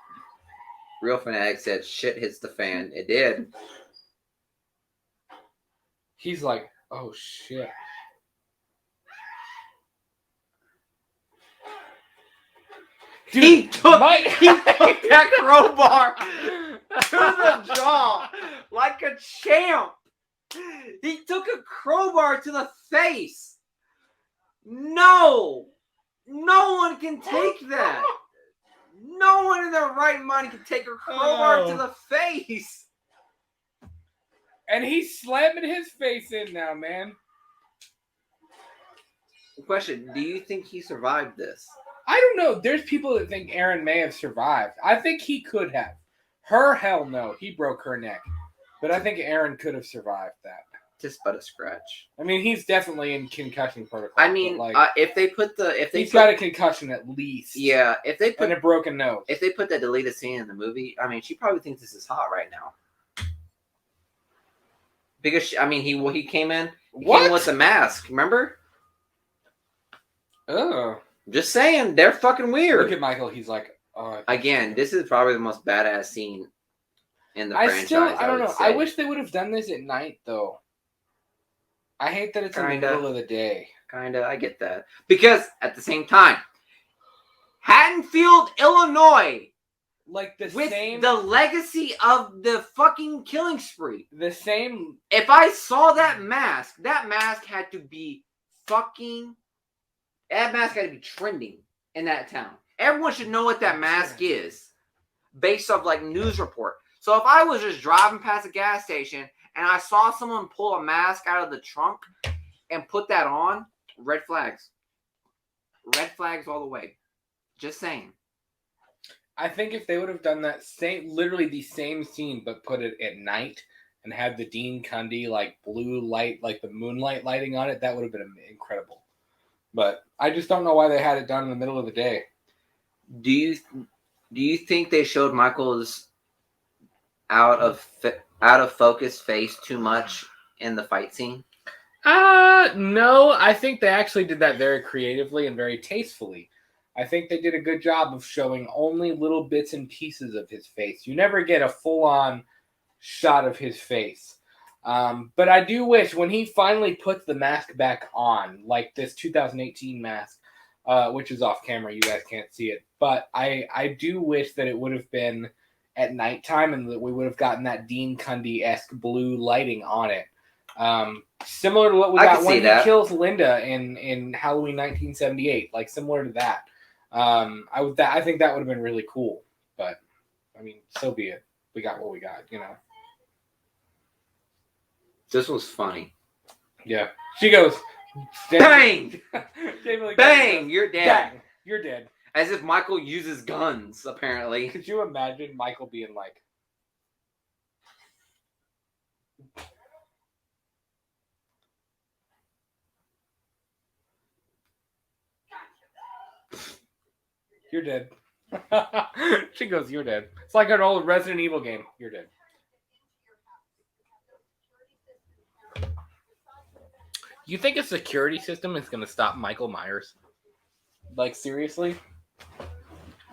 Real Fanatic said shit hits the fan. It did. He's like, oh shit. Dude, he took that crowbar to the jaw like a champ. He took a crowbar to the face. No one can take that. No one in their right mind can take a crowbar to the face. And he's slamming his face in now, man. Question: do you think he survived this? I don't know. There's people that think Aaron may have survived. I think he could have. Her, hell no. He broke her neck. But I think Aaron could have survived that. Just but a scratch. I mean, he's definitely in concussion protocol. I mean, if they put he's got a concussion at least. Yeah, if they put and a broken nose. If they put that deleted scene in the movie, I mean, she probably thinks this is hot right now. Because he came in. He came with the mask. Remember? Oh, just saying, they're fucking weird. Look at Michael. He's like, oh. Again, this is probably the most badass scene in the franchise. I don't know. I wish they would have done this at night, though. I hate that it's in the middle of the day. Kinda, I get that. Because, at the same time, Haddonfield, Illinois, like the legacy of the fucking killing spree. The same. If I saw that mask had to be fucking... That mask had to be trending in that town. Everyone should know what that mask is. Based off, like, news report. So if I was just driving past a gas station... and I saw someone pull a mask out of the trunk and put that on, red flags. Red flags all the way. Just saying. I think if they would have done that literally the same scene, but put it at night and had the Dean Cundy, like, blue light, like the moonlight lighting on it, that would have been incredible. But I just don't know why they had it done in the middle of the day. Do you think they showed Michael's out of focus face too much in the fight scene? No. I think they actually did that very creatively and very tastefully. I think they did a good job of showing only little bits and pieces of his face. You never get a full-on shot of his face. But I do wish when he finally puts the mask back on, like this 2018 mask, which is off camera, you guys can't see it. But I do wish that it would have been at nighttime and that we would have gotten that Dean Cundy-esque blue lighting on it. Similar to what we got when he kills Linda in Halloween 1978. Like, similar to that. I think that would have been really cool. But, I mean, so be it. We got what we got, you know. This was funny. Yeah. She goes, bang! Bang! You're dead. Bang! You're dead. As if Michael uses guns, apparently. Could you imagine Michael being like... You're dead. She goes, you're dead. It's like an old Resident Evil game. You're dead. You think a security system is going to stop Michael Myers? Like, seriously?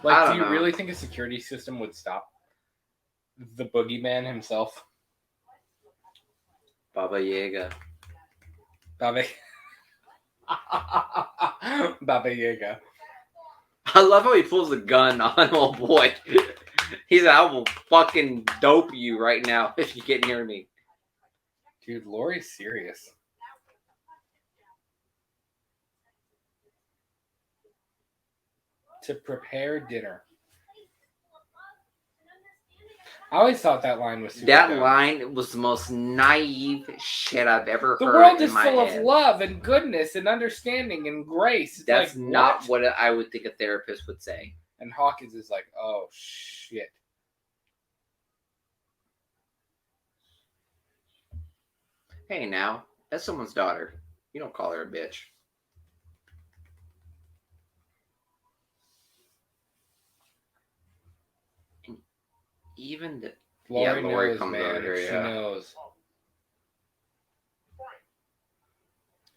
Like, do you really think a security system would stop the boogeyman himself? Baba Yaga. Baba Yaga. I love how he pulls the gun on old boy. He's like, I will fucking dope you right now if you get near me. Dude, Laurie's serious. To prepare dinner. I always thought that line was super That dumb. line was the most naive shit I've ever heard. The world is full of love and goodness and understanding and grace. It's That's like, not what I would think a therapist would say. And Hawkins is like, oh shit. Hey now, that's someone's daughter. You don't call her a bitch. Even the Laurie knows, comes man. over here, She knows.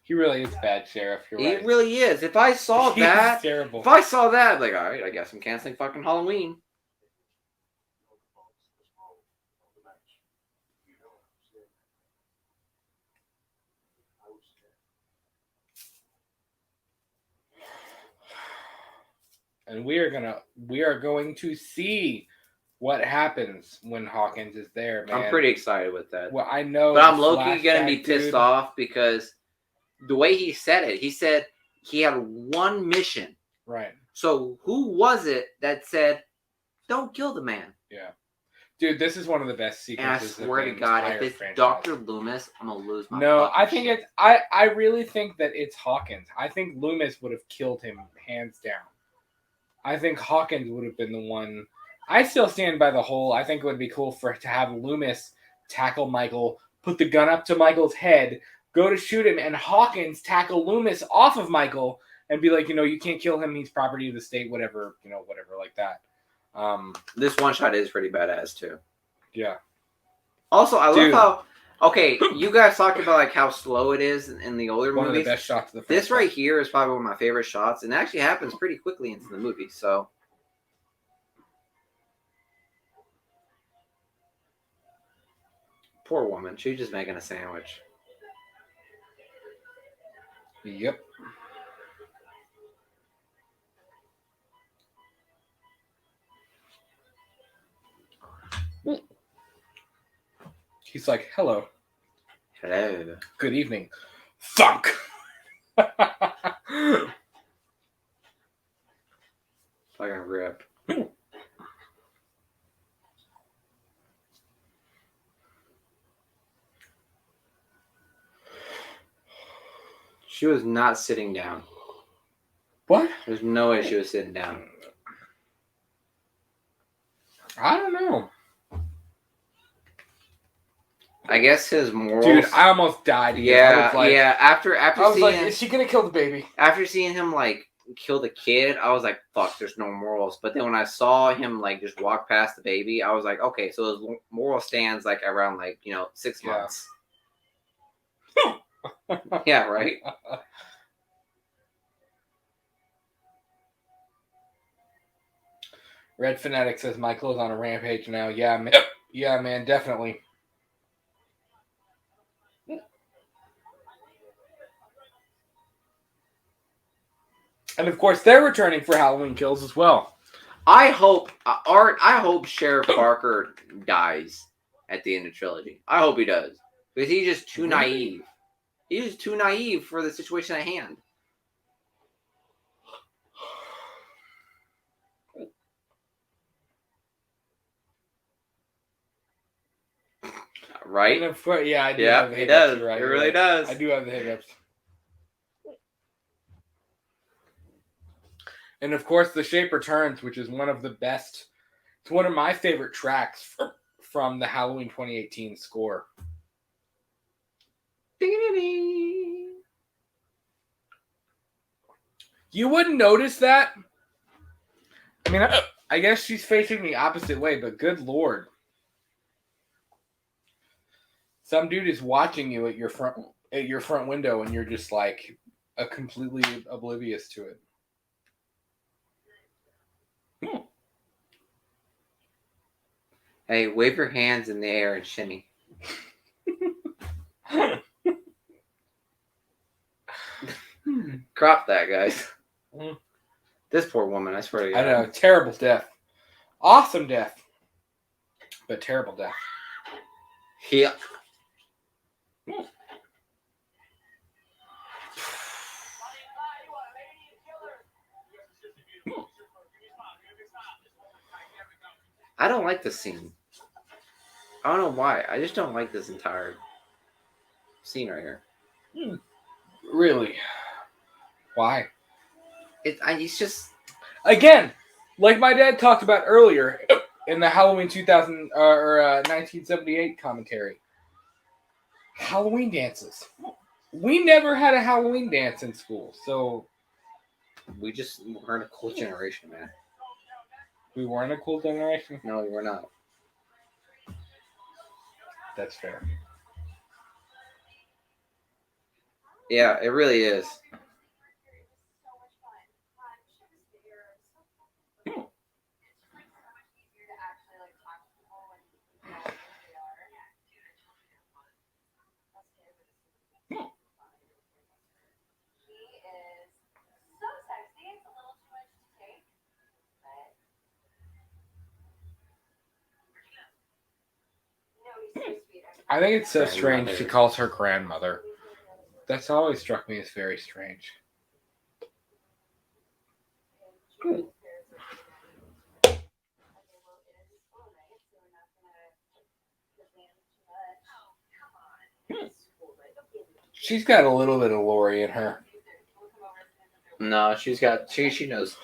He really is bad, Sheriff. You're right. He really is. If I saw that, terrible. If I saw that, I'd be like, all right, I guess I'm canceling fucking Halloween. And we are going to see what happens when Hawkins is there, man. I'm pretty excited with that. Well, I know. But I'm low-key going to be pissed off because the way he said it, he said he had one mission. Right. So who was it that said, don't kill the man? Yeah. Dude, this is one of the best And I sequences. swear to God, if it's franchise. Dr. Loomis, I'm gonna lose my. No, I think shit. it's. I really think that it's Hawkins. I think Loomis would have killed him hands down. I think Hawkins would have been the one. I still stand by the whole. I think it would be cool to have Loomis tackle Michael, put the gun up to Michael's head, go to shoot him, and Hawkins tackle Loomis off of Michael and be like, you can't kill him. He's property of the state. Whatever, whatever like that. This one shot is pretty badass too. Yeah. Also, I love how. Okay, you guys talked about like how slow it is in the older movies. One of the best shots of the franchise. This right here is probably one of my favorite shots, and it actually happens pretty quickly into the movie. So, poor woman, she's just making a sandwich. Yep. He's like, hello. Hello. Good evening. Thunk. Fucking rip. She was not sitting down. What? There's no way she was sitting down. I don't know. I guess his morals. Dude, I almost died. Yeah, After I was seeing, like, is she gonna kill the baby? After seeing him like kill the kid, I was like, fuck, there's no morals. But then when I saw him like just walk past the baby, I was like, okay, so his moral stands like around like 6 months. Yeah, right. Red Fanatic says Michael is on a rampage now. Yeah, man, definitely. And of course, they're returning for Halloween Kills as well. I hope Sheriff Parker dies at the end of the trilogy. I hope he does, because he's just too naive. He's just too naive for the situation at hand. Right? Yeah, I do. Yeah, have the he does. Right, it really does. I do have the hiccups. And of course, The Shape Returns, which is one of the best. It's one of my favorite tracks from the Halloween 2018 score. You wouldn't notice that. I mean, I guess she's facing the opposite way, but good lord. Some dude is watching you at your front window, and you're just like completely oblivious to it. Hey, wave your hands in the air and shimmy. Crop that, guys. This poor woman, I swear to God. I know, terrible death. Awesome death. But terrible death. Yeah. I don't like this scene. I don't know why. I just don't like this entire scene right here. Really? Why? It's just... Again, like my dad talked about earlier in the Halloween 1978 commentary. Halloween dances. We never had a Halloween dance in school, so... We just weren't a cool generation, man. We weren't a cool generation? No, we were not. That's fair. Yeah, it really is. I think it's so strange she calls her grandmother. That's always struck me as very strange. She's got a little bit of Lori in her. No, she knows.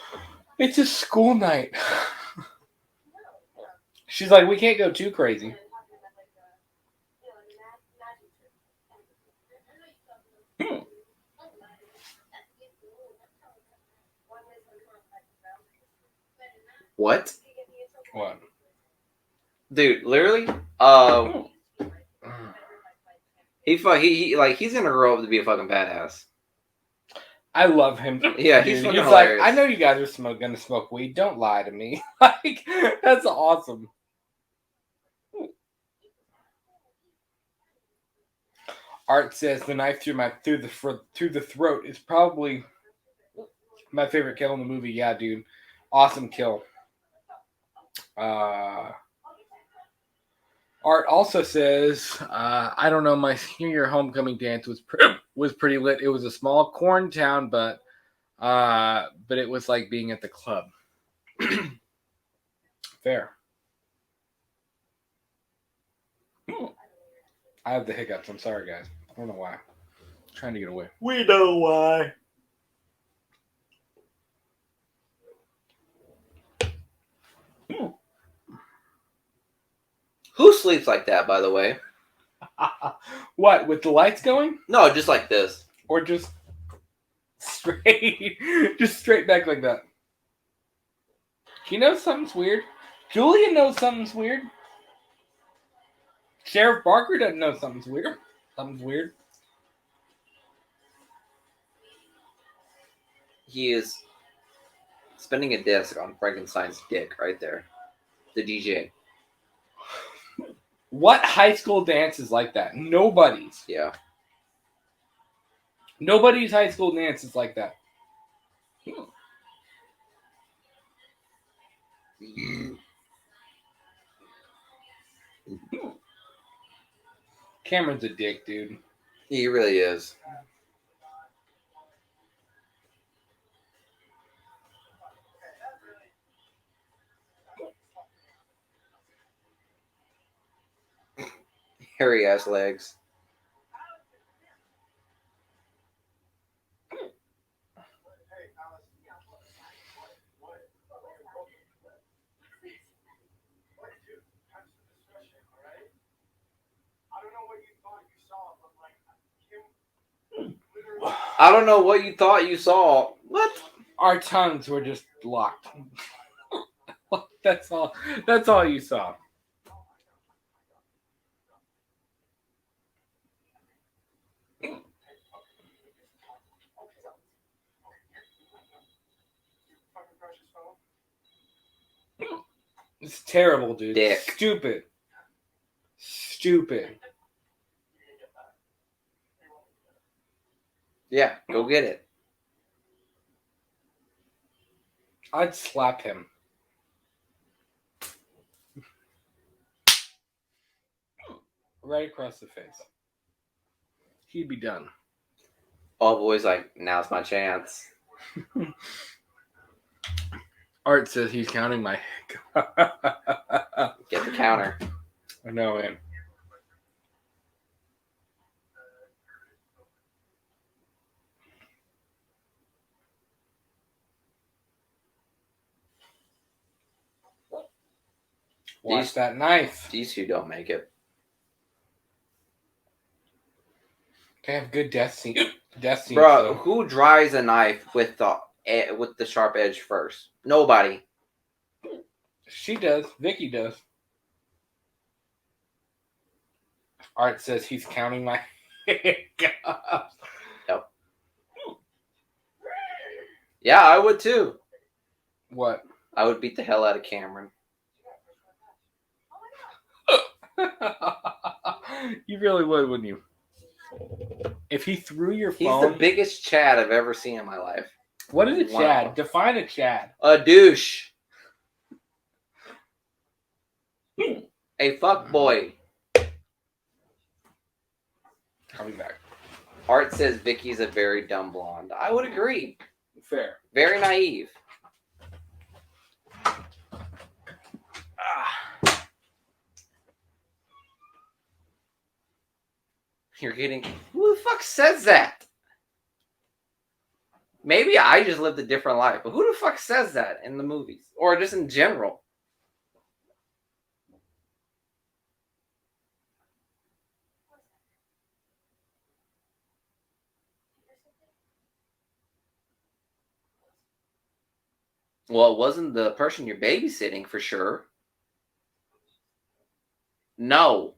It's a school night. She's like, we can't go too crazy. What? What? Dude, literally, he's gonna grow up to be a fucking badass. I love him. Yeah, dude. he's fucking He's hilarious. like, I know you guys are gonna smoke weed. Don't lie to me. Like, that's awesome. Art says the knife through the throat is probably my favorite kill in the movie. Yeah, dude, awesome kill. Art also says, I don't know, my senior year homecoming dance was pretty lit. It was a small corn town, but it was like being at the club. Fair. I have the hiccups. I'm sorry, guys. I don't know why. I'm trying to get away. We know why. Who sleeps like that, by the way? What, with the lights going? No, just like this. Or just straight back like that? He knows something's weird. Julia knows something's weird. Sheriff Barker doesn't know something's weird. Something's weird. He is spinning a disc on Frankenstein's dick right there. The DJ. What high school dance is like that? Nobody's. Yeah. Nobody's high school dance is like that. Cameron's a dick, dude. He really is. Hairy ass legs. I don't know what you thought you saw. What? Our tongues were just locked. That's all. That's all you saw. It's terrible, dude. Dick. Stupid. Yeah, go get it. I'd slap him. Right across the face. He'd be done. All boys like, now's my chance. Art says he's counting my... Get the counter. I know him. Watch that knife. These two don't make it. They have good death scenes. Bro, who dries a knife with the sharp edge first? Nobody. She does. Vicky does. Art says he's counting my hiccups. Yep. Yeah, I would too. What? I would beat the hell out of Cameron. You really would, wouldn't you? If he threw your phone... He's the biggest Chad I've ever seen in my life. What is a Chad? Define a Chad. A douche. A fuck boy. I'll be back. Art says Vicky's a very dumb blonde. I would agree. Fair. Very naive. You're getting... Who the fuck says that? Maybe I just lived a different life, but who the fuck says that in the movies? Or just in general? Well, it wasn't the person you're babysitting for sure. No.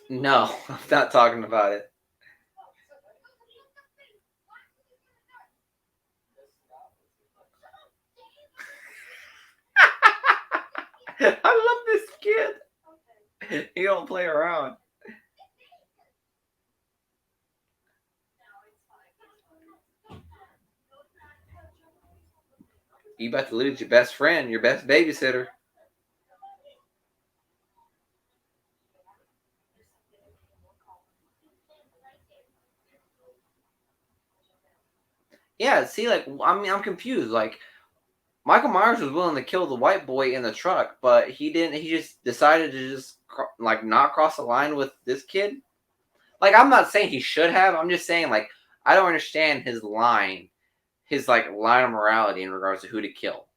No, I'm not talking about it. I love this kid. He don't play around. You about to lose your best friend, your best babysitter. Yeah, see, like, I mean, I'm confused. Like, Michael Myers was willing to kill the white boy in the truck, but he didn't. He just decided to just like not cross the line with this kid. Like, I'm not saying he should have. I'm just saying, like, I don't understand his line, his like line of morality in regards to who to kill.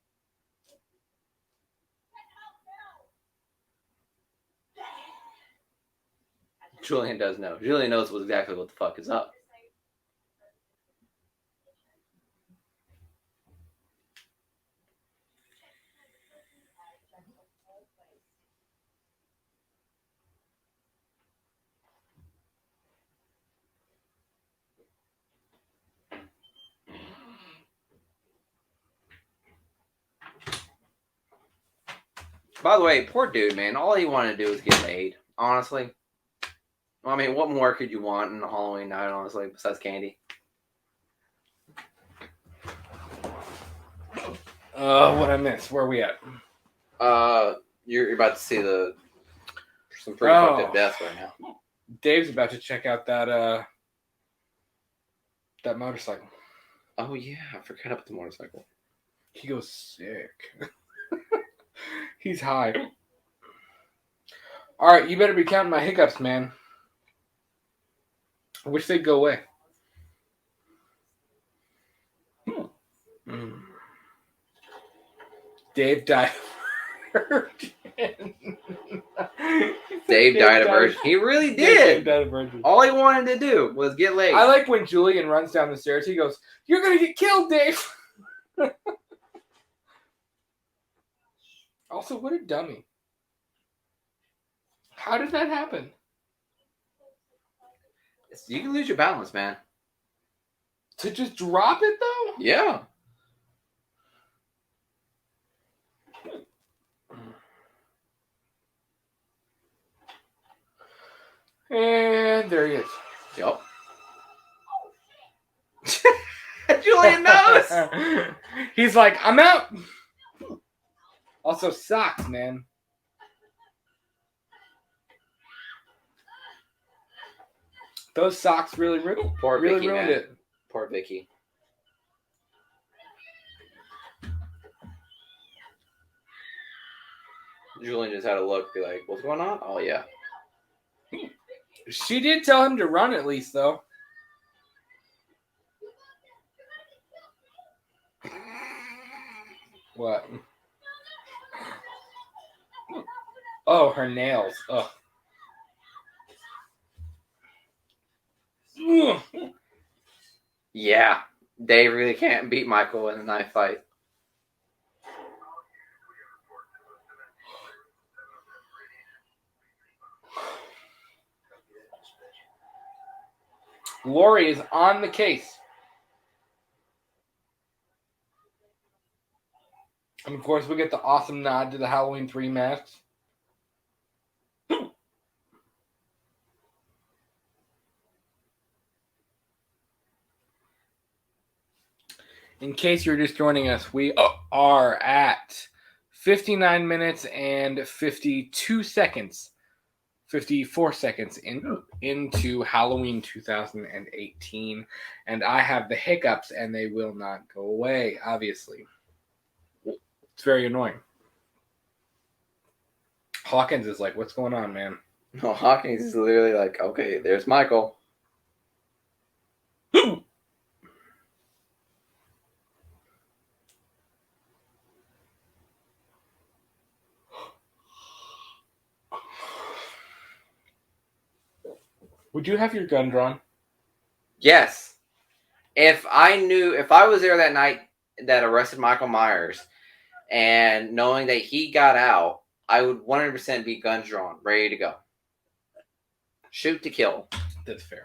Julian does know. Julian knows exactly what the fuck is up. By the way, poor dude, man. All he wanted to do was get laid. Honestly. I mean, what more could you want in a Halloween night, honestly, besides candy? What I missed? Where are we at? You're about to see some pretty fucked up deaths right now. Dave's about to check out that motorcycle. Oh yeah, I forgot about the motorcycle. He goes sick. He's high. All right, you better be counting my hiccups, man. I wish they'd go away. Dave died of virgin. Dave died of virgin. He really did. Dave died of virgin. All he wanted to do was get laid. I like when Julian runs down the stairs. He goes, "You're gonna get killed, Dave." Also, what a dummy. How did that happen? You can lose your balance, man. To just drop it, though? Yeah. And there he is. Yep. Julian knows. He's like, I'm out. Also, socks, man. Those socks really ruined it. Poor Vicky. Julian just had a look, be like, "What's going on?" Oh yeah. She did tell him to run at least, though. What? Oh, her nails. Ugh. Yeah, Dave really can't beat Michael in a knife fight. Lori is on the case. And of course, we get the awesome nod to the Halloween 3 masks. In case you're just joining us, we are at 59 minutes and 52 seconds 54 seconds into Halloween 2018, and I have the hiccups, and they will not go away, obviously. It's very annoying. Hawkins is like, what's going on, man? No, Hawkins is literally like, okay, there's Michael. Would you have your gun drawn? Yes. If I was there that night that arrested Michael Myers, and knowing that he got out, I would 100% be guns drawn, ready to go. Shoot to kill. That's fair.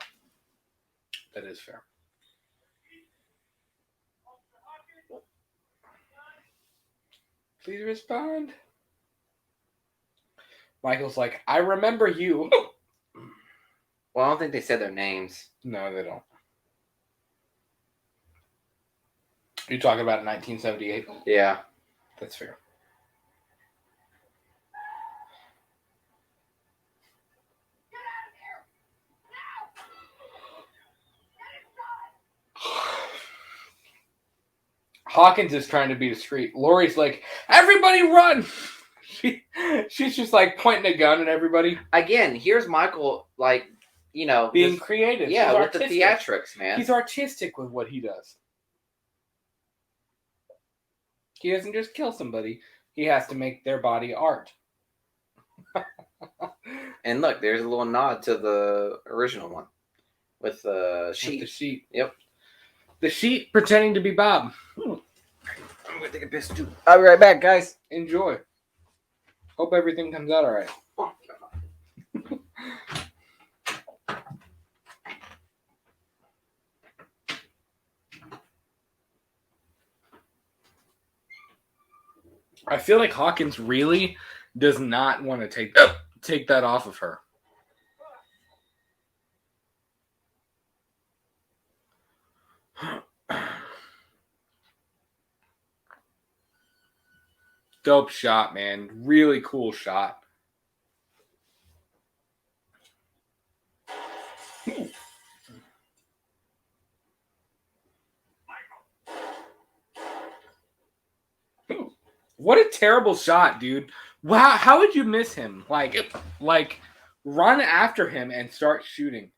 That is fair. Please respond. Michael's like, I remember you. Well, I don't think they said their names. No, they don't. You're talking about 1978? Yeah. That's fair. Hawkins is trying to be discreet. Lori's like, everybody run! She's just like pointing a gun at everybody. Again, here's Michael, like, you know, being creative. Yeah, with the theatrics, man. He's artistic with what he does. He doesn't just kill somebody. He has to make their body art. And look, there's a little nod to the original one. With the sheet. With the sheet. Yep. The sheet pretending to be Bob. I'm going to take a piss too. I'll be right back, guys. Enjoy. Hope everything comes out all right. I feel like Hawkins really does not want to take that off of her. Dope shot, man. Really cool shot. What a terrible shot, dude. Wow, how would you miss him? Like run after him and start shooting.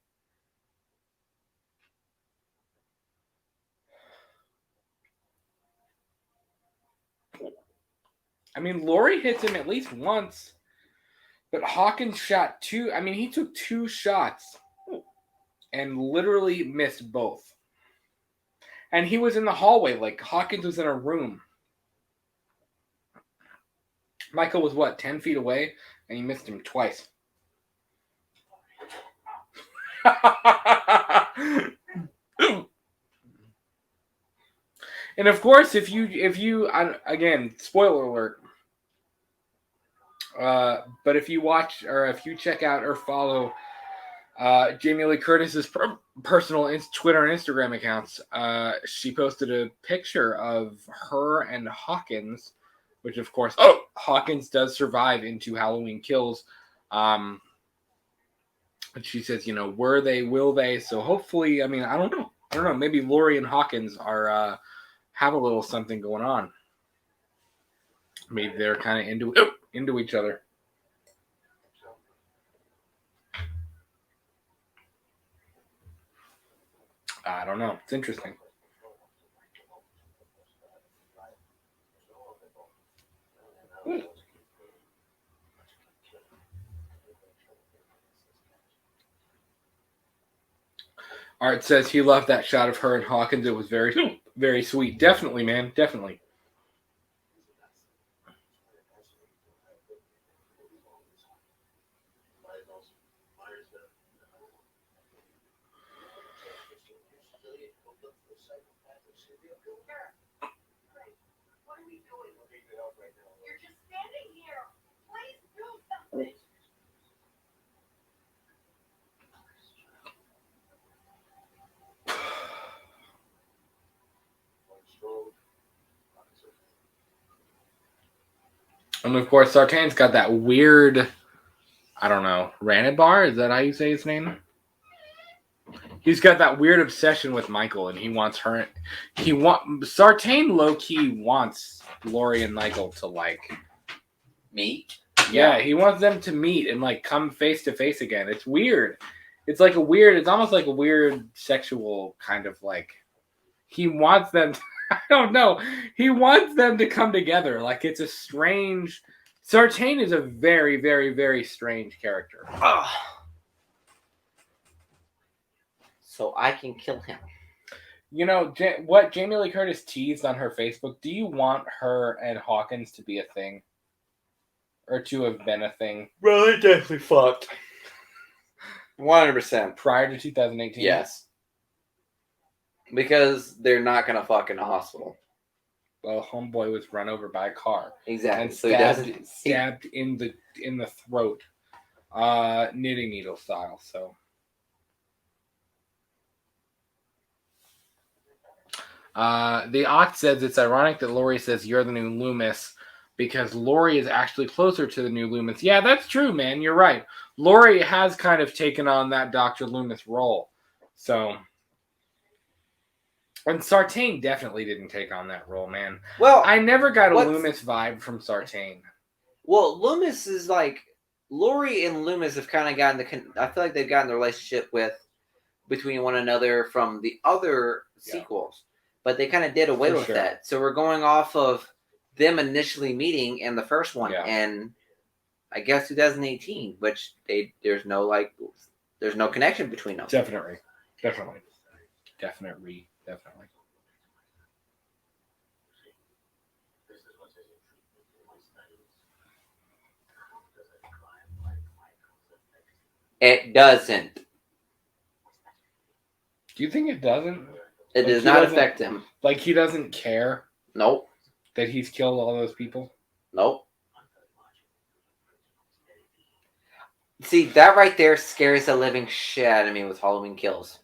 I mean, Lori hits him at least once, but Hawkins shot two. I mean, he took two shots and literally missed both. And he was in the hallway, like Hawkins was in a room. Michael was, 10 feet away? And he missed him twice. And of course, if you again, spoiler alert, but if you watch or if you check out or follow Jamie Lee Curtis's personal Twitter and Instagram accounts, she posted a picture of her and Hawkins, which of course, Hawkins does survive into Halloween Kills. And she says, were they, will they? So hopefully, I mean, I don't know. Maybe Lori and Hawkins are have a little something going on. Maybe they're kind of into each other. I don't know. It's interesting. Art says he loved that shot of her and Hawkins. It was very, very sweet. Definitely, man. Definitely. And of course, Sartain's got that weird I don't know. Ranibar? Is that how you say his name? He's got that weird obsession with Michael, and he wants her. Sartain low key wants Lori and Michael to like meet. Yeah, he wants them to meet and like come face to face again. It's weird. It's like a weird. It's almost like a weird sexual kind of like. He wants them. I don't know. He wants them to come together. Like it's a strange. Sartain is a very, very, very strange character. Ugh. So I can kill him. You know what Jamie Lee Curtis teased on her Facebook? Do you want her and Hawkins to be a thing? Or to have been a thing? Bro, they definitely fucked. 100%. Prior to 2018? Yes. Because they're not going to fuck in a hospital. Well, homeboy was run over by a car. Exactly. And so stabbed in the throat. Knitting needle style, so. The Oct says it's ironic that Lori says you're the new Loomis because Lori is actually closer to the new Loomis. Yeah, that's true, man. You're right. Lori has kind of taken on that Dr. Loomis role. So, and Sartain definitely didn't take on that role, man. Well, I never got a Loomis vibe from Sartain. Well, Loomis is like Lori and Loomis have kind of gotten I feel like they've gotten the relationship between one another from the other sequels. But they kind of did away with that. So we're going off of them initially meeting in the first one, and I guess 2018, which there's no connection between them. Definitely. It doesn't. Do you think it doesn't? It does not affect him. Like he doesn't care? Nope. That he's killed all those people? Nope. See, that right there scares the living shit out of me with Halloween Kills.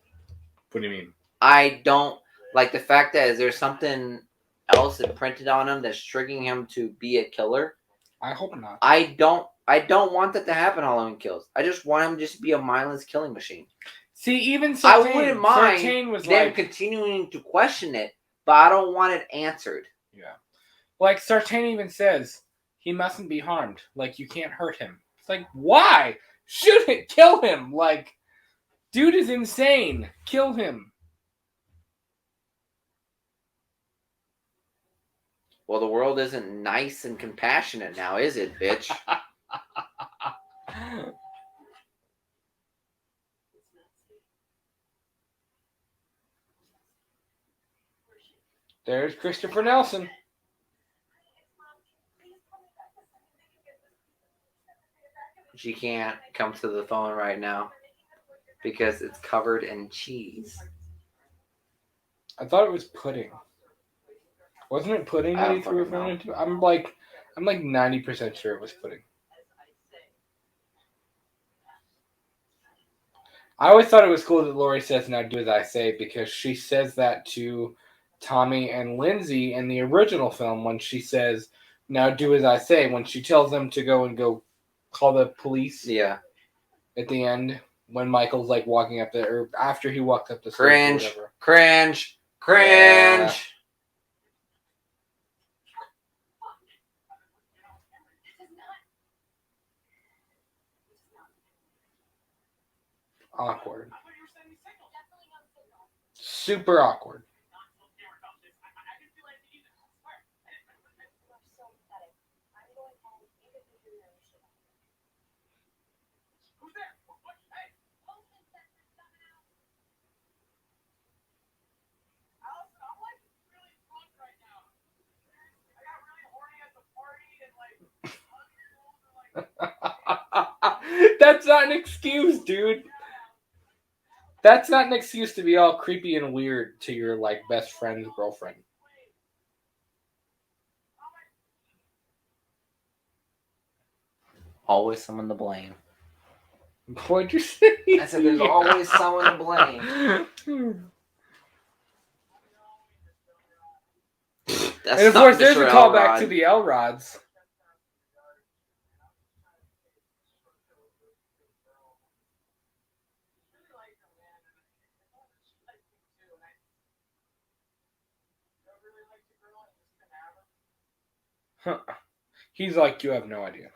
What do you mean? I don't like the fact that there's something else imprinted on him that's triggering him to be a killer. I hope not. I don't want that to happen. Halloween Kills. I just want him just to be a mindless killing machine. See, even Sartain, I wouldn't mind them continuing to question it, but I don't want it answered. Yeah. Like, Sartain even says, he mustn't be harmed. Like, you can't hurt him. It's like, why? Shoot it! Kill him! Like, dude is insane. Kill him. Well, the world isn't nice and compassionate now, is it, bitch? There's Christopher Nelson. She can't come to the phone right now because it's covered in cheese. I thought it was pudding. Wasn't it pudding that he threw her phone into? I'm like 90% sure it was pudding. I always thought it was cool that Lori says, "Now do as I say," because she says that to Tommy and Lindsay in the original film when she says, "Now do as I say," when she tells them to go call the police. Yeah. At the end, when Michael's like walking up there, or after he walks up the stairs. Cringe. Yeah. Awkward. Super awkward. That's not an excuse, dude. That's not an excuse to be all creepy and weird to your like best friend's girlfriend. Always someone to blame. What'd you say? I said there's always someone to blame. And of course, there's a callback to the L-Rods. He's like, you have no idea.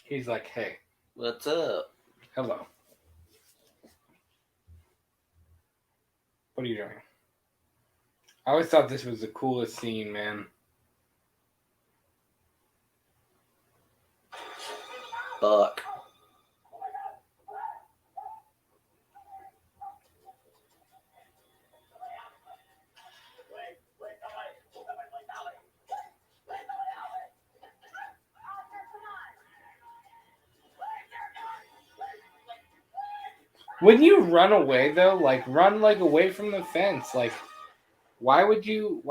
He's like, hey. What's up? Hello. What are you doing? I always thought this was the coolest scene, man. Fuck. When you run away though, like run like away from the fence, like why would you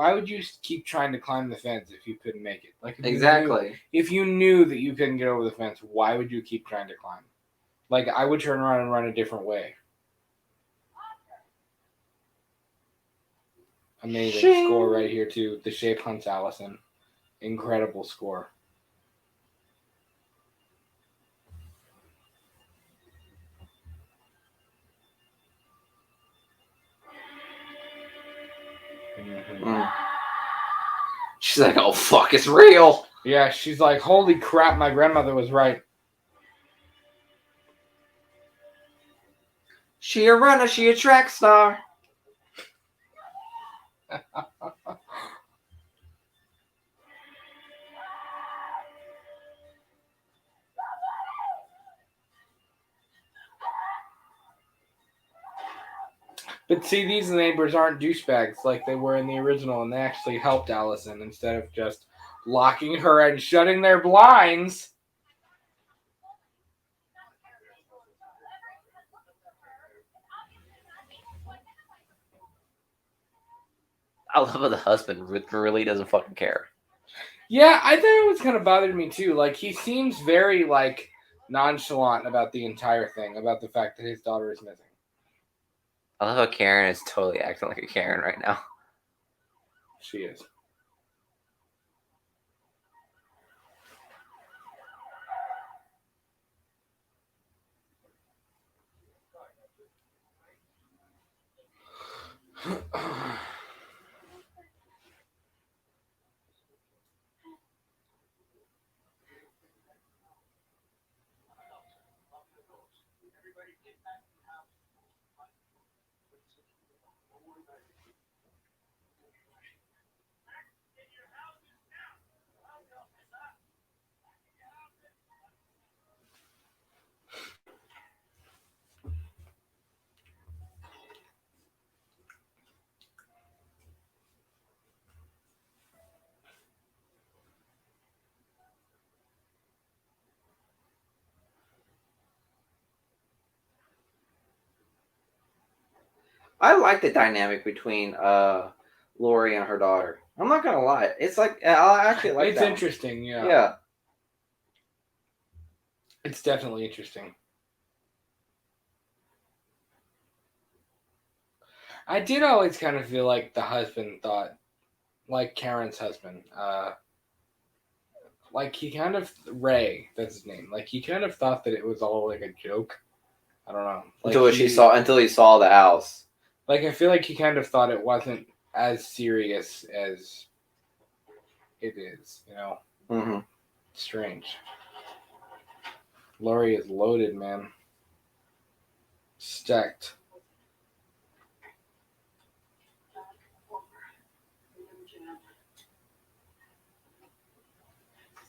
keep trying to climb the fence if you couldn't make it? Like if you knew that you couldn't get over the fence, why would you keep trying to climb? Like I would turn around and run a different way. Amazing score right here too. The Shape hunts Allison. Incredible score. Mm. She's like, oh fuck, it's real. Yeah, she's like, holy crap, my grandmother was right. She a runner, she a track star. But see, these neighbors aren't douchebags like they were in the original, and they actually helped Allison instead of just locking her and shutting their blinds. I love how the husband really doesn't fucking care. Yeah, I thought it was kind of bothered me too. Like he seems very like nonchalant about the entire thing, about the fact that his daughter is missing. I love how Karen is totally acting like a Karen right now. She is. I like the dynamic between Lori and her daughter. I'm not gonna lie. It's like I actually like it's that. It's interesting, yeah. Yeah. It's definitely interesting. I did always kind of feel like the husband thought, like Karen's husband, like he kind of Ray, that's his name. Like he kind of thought that it was all like a joke. I don't know. Like Until he saw the house. Like I feel like he kind of thought it wasn't as serious as it is. You know. Mm-hmm. Strange. Laurie is loaded, man. Stacked.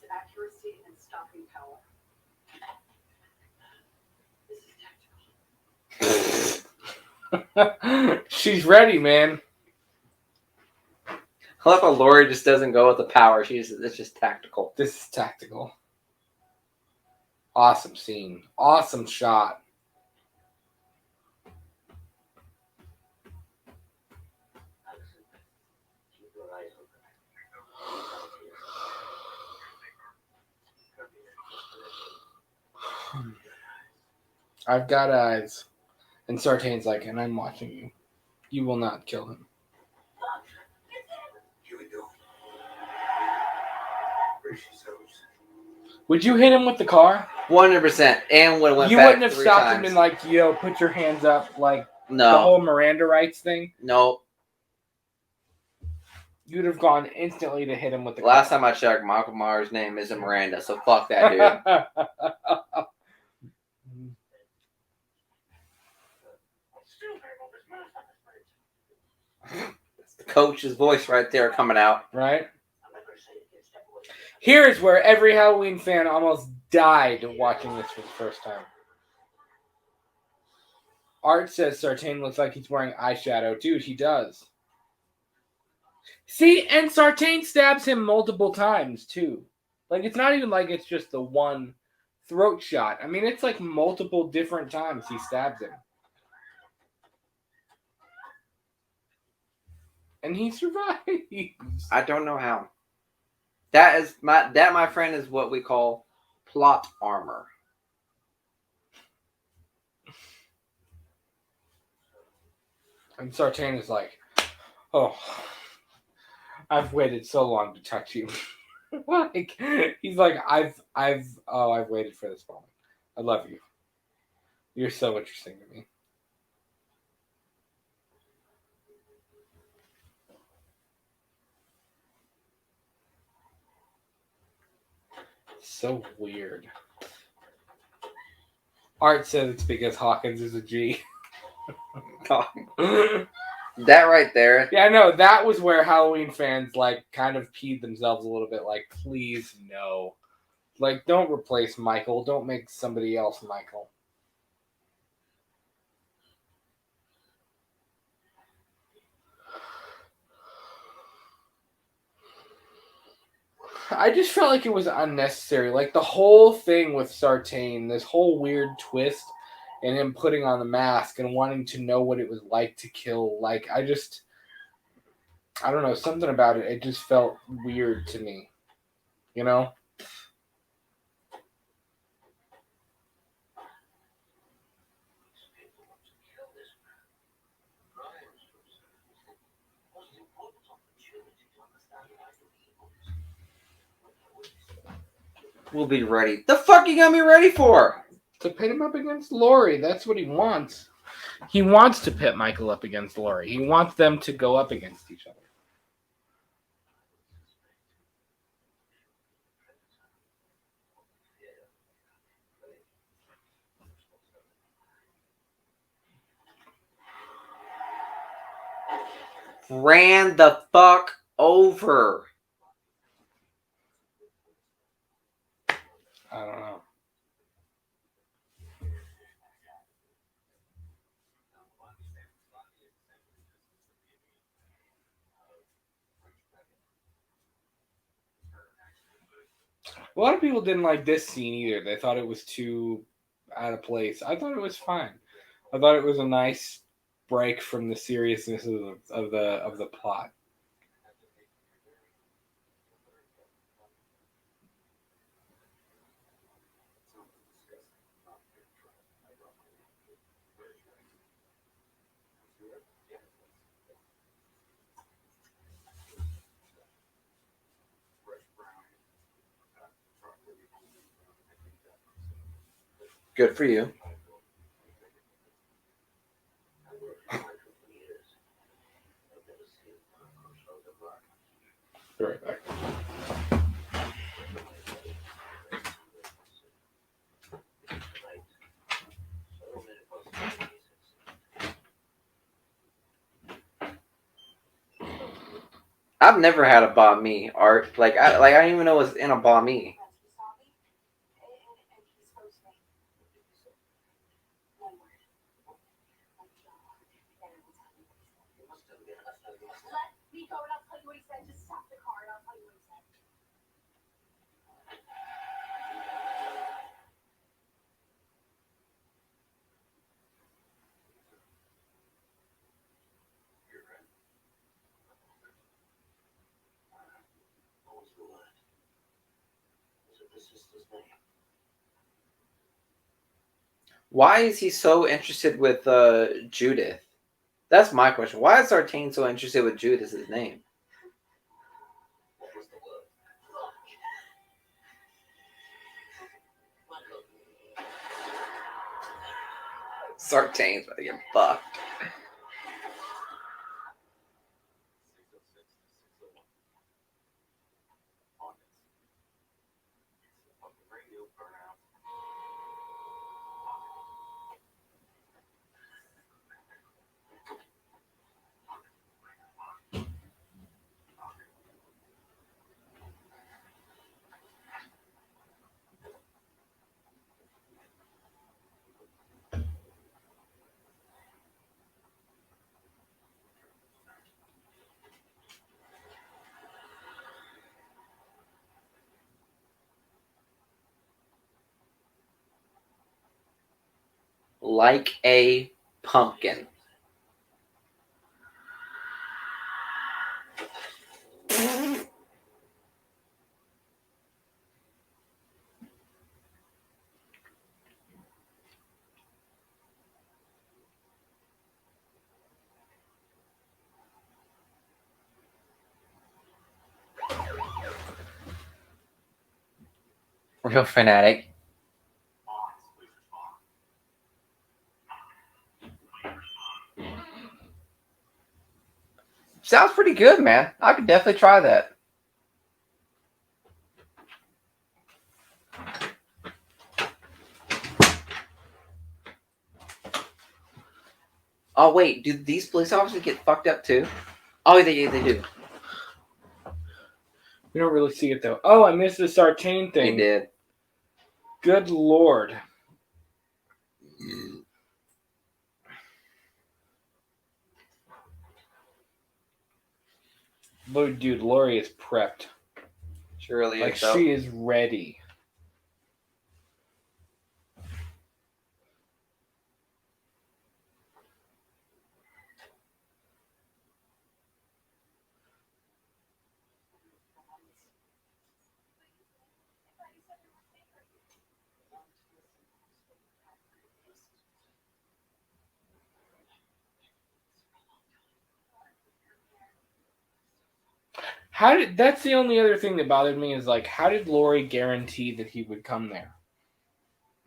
Accuracy and stopping power. This is tactical. She's ready, man. I love how Lori just doesn't go with the power. It's just tactical. This is tactical. Awesome scene. Awesome shot. I've got eyes. And Sartain's like, and I'm watching you. You will not kill him. Here we go. Would you hit him with the car? 100%. And would have went You back wouldn't have 3 stopped times. him and like, put your hands up, like the No. whole Miranda rights thing. Nope. You'd have gone instantly to hit him with the Last car. time I checked, Michael Myers' name isn't Miranda, so fuck that dude. The coach's voice right there coming out. Right? Here's where every Halloween fan almost died watching this for the first time. Art says Sartain looks like he's wearing eyeshadow. Dude, he does. See, and Sartain stabs him multiple times, too. Like, it's not even like it's just the one throat shot. I mean, it's like multiple different times he stabs him. And he survives. I don't know how. That, my friend, is what we call plot armor. And Sartain is like, oh, I've waited so long to touch you. Like, he's like, I've waited for this moment. I love you. You're so interesting to me. So weird. Art said it's because Hawkins is a G. That right there. Yeah, no, that was where Halloween fans like kind of peed themselves a little bit. Like, please no, like don't replace Michael. Don't make somebody else Michael. I just felt like it was unnecessary. Like the whole thing with Sartain, this whole weird twist, and him putting on the mask and wanting to know what it was like to kill. Like I don't know, something about it. It just felt weird to me. You know? We'll be ready. The fuck you got me ready for? To pit him up against Laurie. That's what he wants. He wants to pit Michael up against Laurie. He wants them to go up against each other. Ran the fuck over. I don't know. A lot of people didn't like this scene either. They thought it was too out of place. I thought it was fine. I thought it was a nice break from the seriousness of the plot. Good for you. Be right back. I've never had a banh mi, Art. Like I don't even know what's in a banh mi. Why is he so interested with Judith? That's my question. Why is Sartain so interested with Judith as his name? Sartain's about to get fucked. Like a pumpkin. Real fanatic. Sounds pretty good, man. I could definitely try that. Oh wait, do these police officers get fucked up too? Oh, they do. We don't really see it though. Oh, I missed the Sartain thing. They did. Good lord. Dude, Lori is prepped. She really like is. Like she is ready. That's the only other thing that bothered me is like, how did Lori guarantee that he would come there?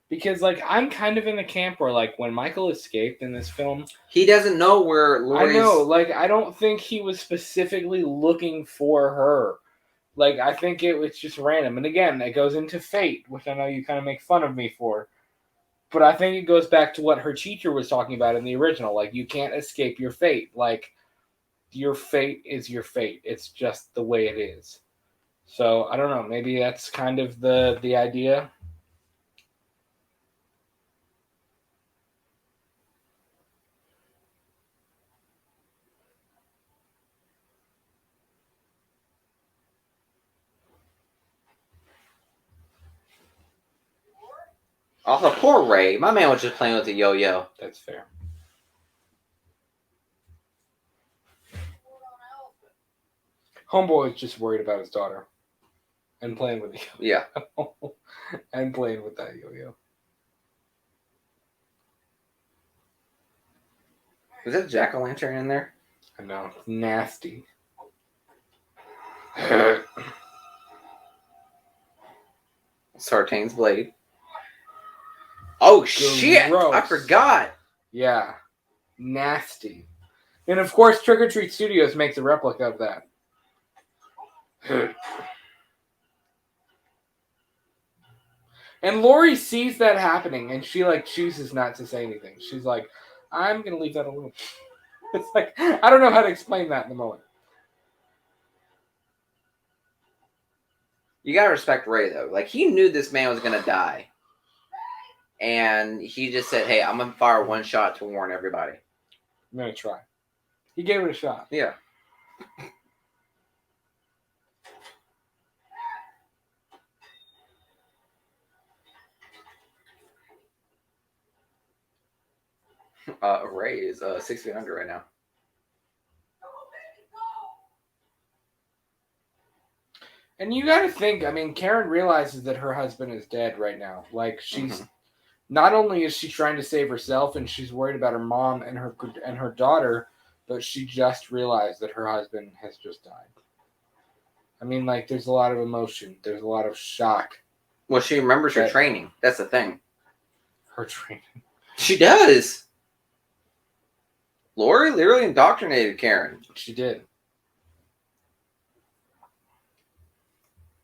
Because like I'm kind of in the camp where like when Michael escaped in this film, he doesn't know where Lori's... I know, like I don't think he was specifically looking for her. Like I think it was just random. And again, it goes into fate, which I know you kind of make fun of me for. But I think it goes back to what her teacher was talking about in the original. Like you can't escape your fate. Like your fate is your fate. It's just the way it is. So I don't know. Maybe that's kind of the idea. Also, poor Ray. My man was just playing with the yo-yo. That's fair. Homeboy is just worried about his daughter. And playing with the yo-yo. Yeah. And playing with that yo-yo. Is that a jack-o'-lantern in there? I know. It's nasty. Sartain's blade. Oh, shit! Gross. I forgot! Yeah. Nasty. And of course, Trick or Treat Studios makes a replica of that. And Lori sees that happening, and she like chooses not to say anything. She's like, "I'm gonna leave that alone." It's like I don't know how to explain that in the moment. You gotta respect Ray though. Like he knew this man was gonna die, and he just said, "Hey, I'm gonna fire one shot to warn everybody." I'm gonna try. He gave it a shot. Yeah. Ray is 6 feet under right now. And you got to think, I mean, Karen realizes that her husband is dead right now. Like, she's Not only is she trying to save herself and she's worried about her mom and her daughter, but she just realized that her husband has just died. I mean, like, there's a lot of emotion. There's a lot of shock. Well, she remembers her training. That's the thing. Her training. She does. Lori literally indoctrinated Karen. She did.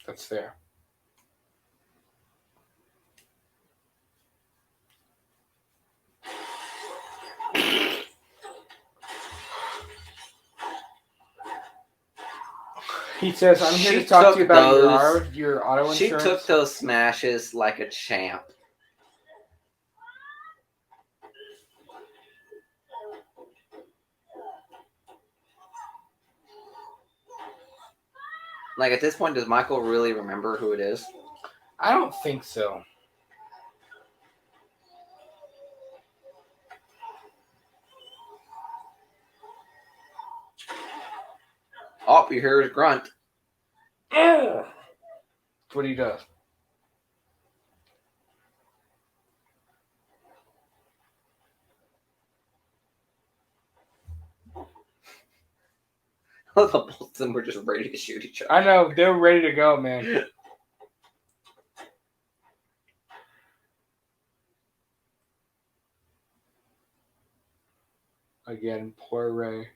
That's fair. He says, I'm here to talk to you about your auto insurance. She took those smashes like a champ. Like, at this point, does Michael really remember who it is? I don't think so. Oh, you hear his grunt. That's what he does. The both of them were just ready to shoot each other. I know, they're ready to go, man. Again, poor Ray.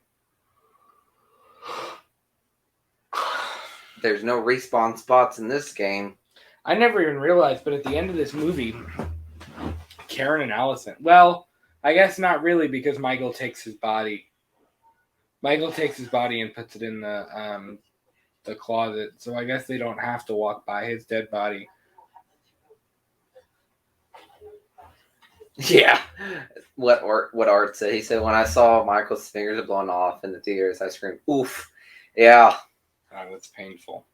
There's no respawn spots in this game. I never even realized, but at the end of this movie, Karen and Allison. Well, I guess not really, because Michael takes his body. Michael takes his body and puts it in the closet. So I guess they don't have to walk by his dead body. Yeah. What Art said. He said, when I saw Michael's fingers blown off in the theaters, I screamed, oof. Yeah. Oh, that's painful.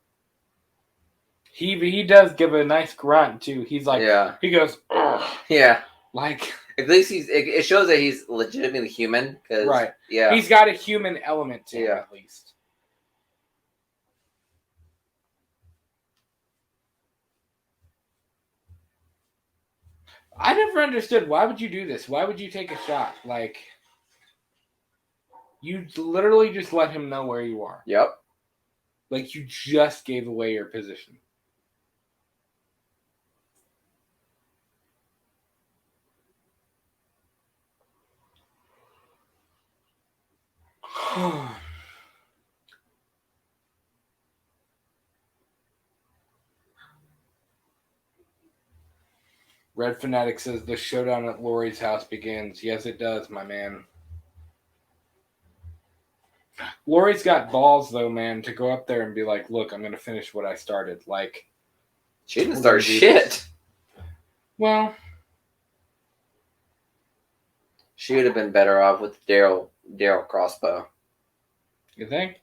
He does give a nice grunt too. He's like, yeah. He goes, ugh. Yeah. Like, at least it shows that he's legitimately human. Right. Yeah. He's got a human element to him, at least. I never understood, why would you do this? Why would you take a shot? Like, you literally just let him know where you are. Yep. Like, you just gave away your position. Red Fanatic says the showdown at Lori's house begins. Yes, it does, my man. Lori's got balls, though, man, to go up there and be like, look, I'm going to finish what I started. Like, she didn't start shit. Well, she would have been better off with Daryl crossbow. You think?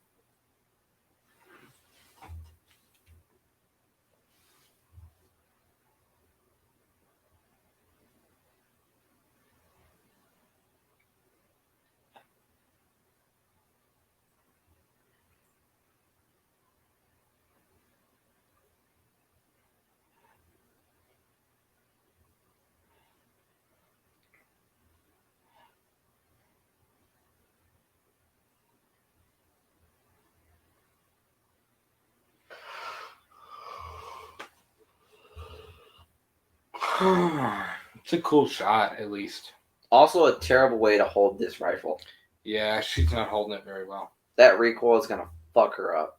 It's a cool shot, at least. Also, a terrible way to hold this rifle. Yeah, she's not holding it very well. That recoil is going to fuck her up.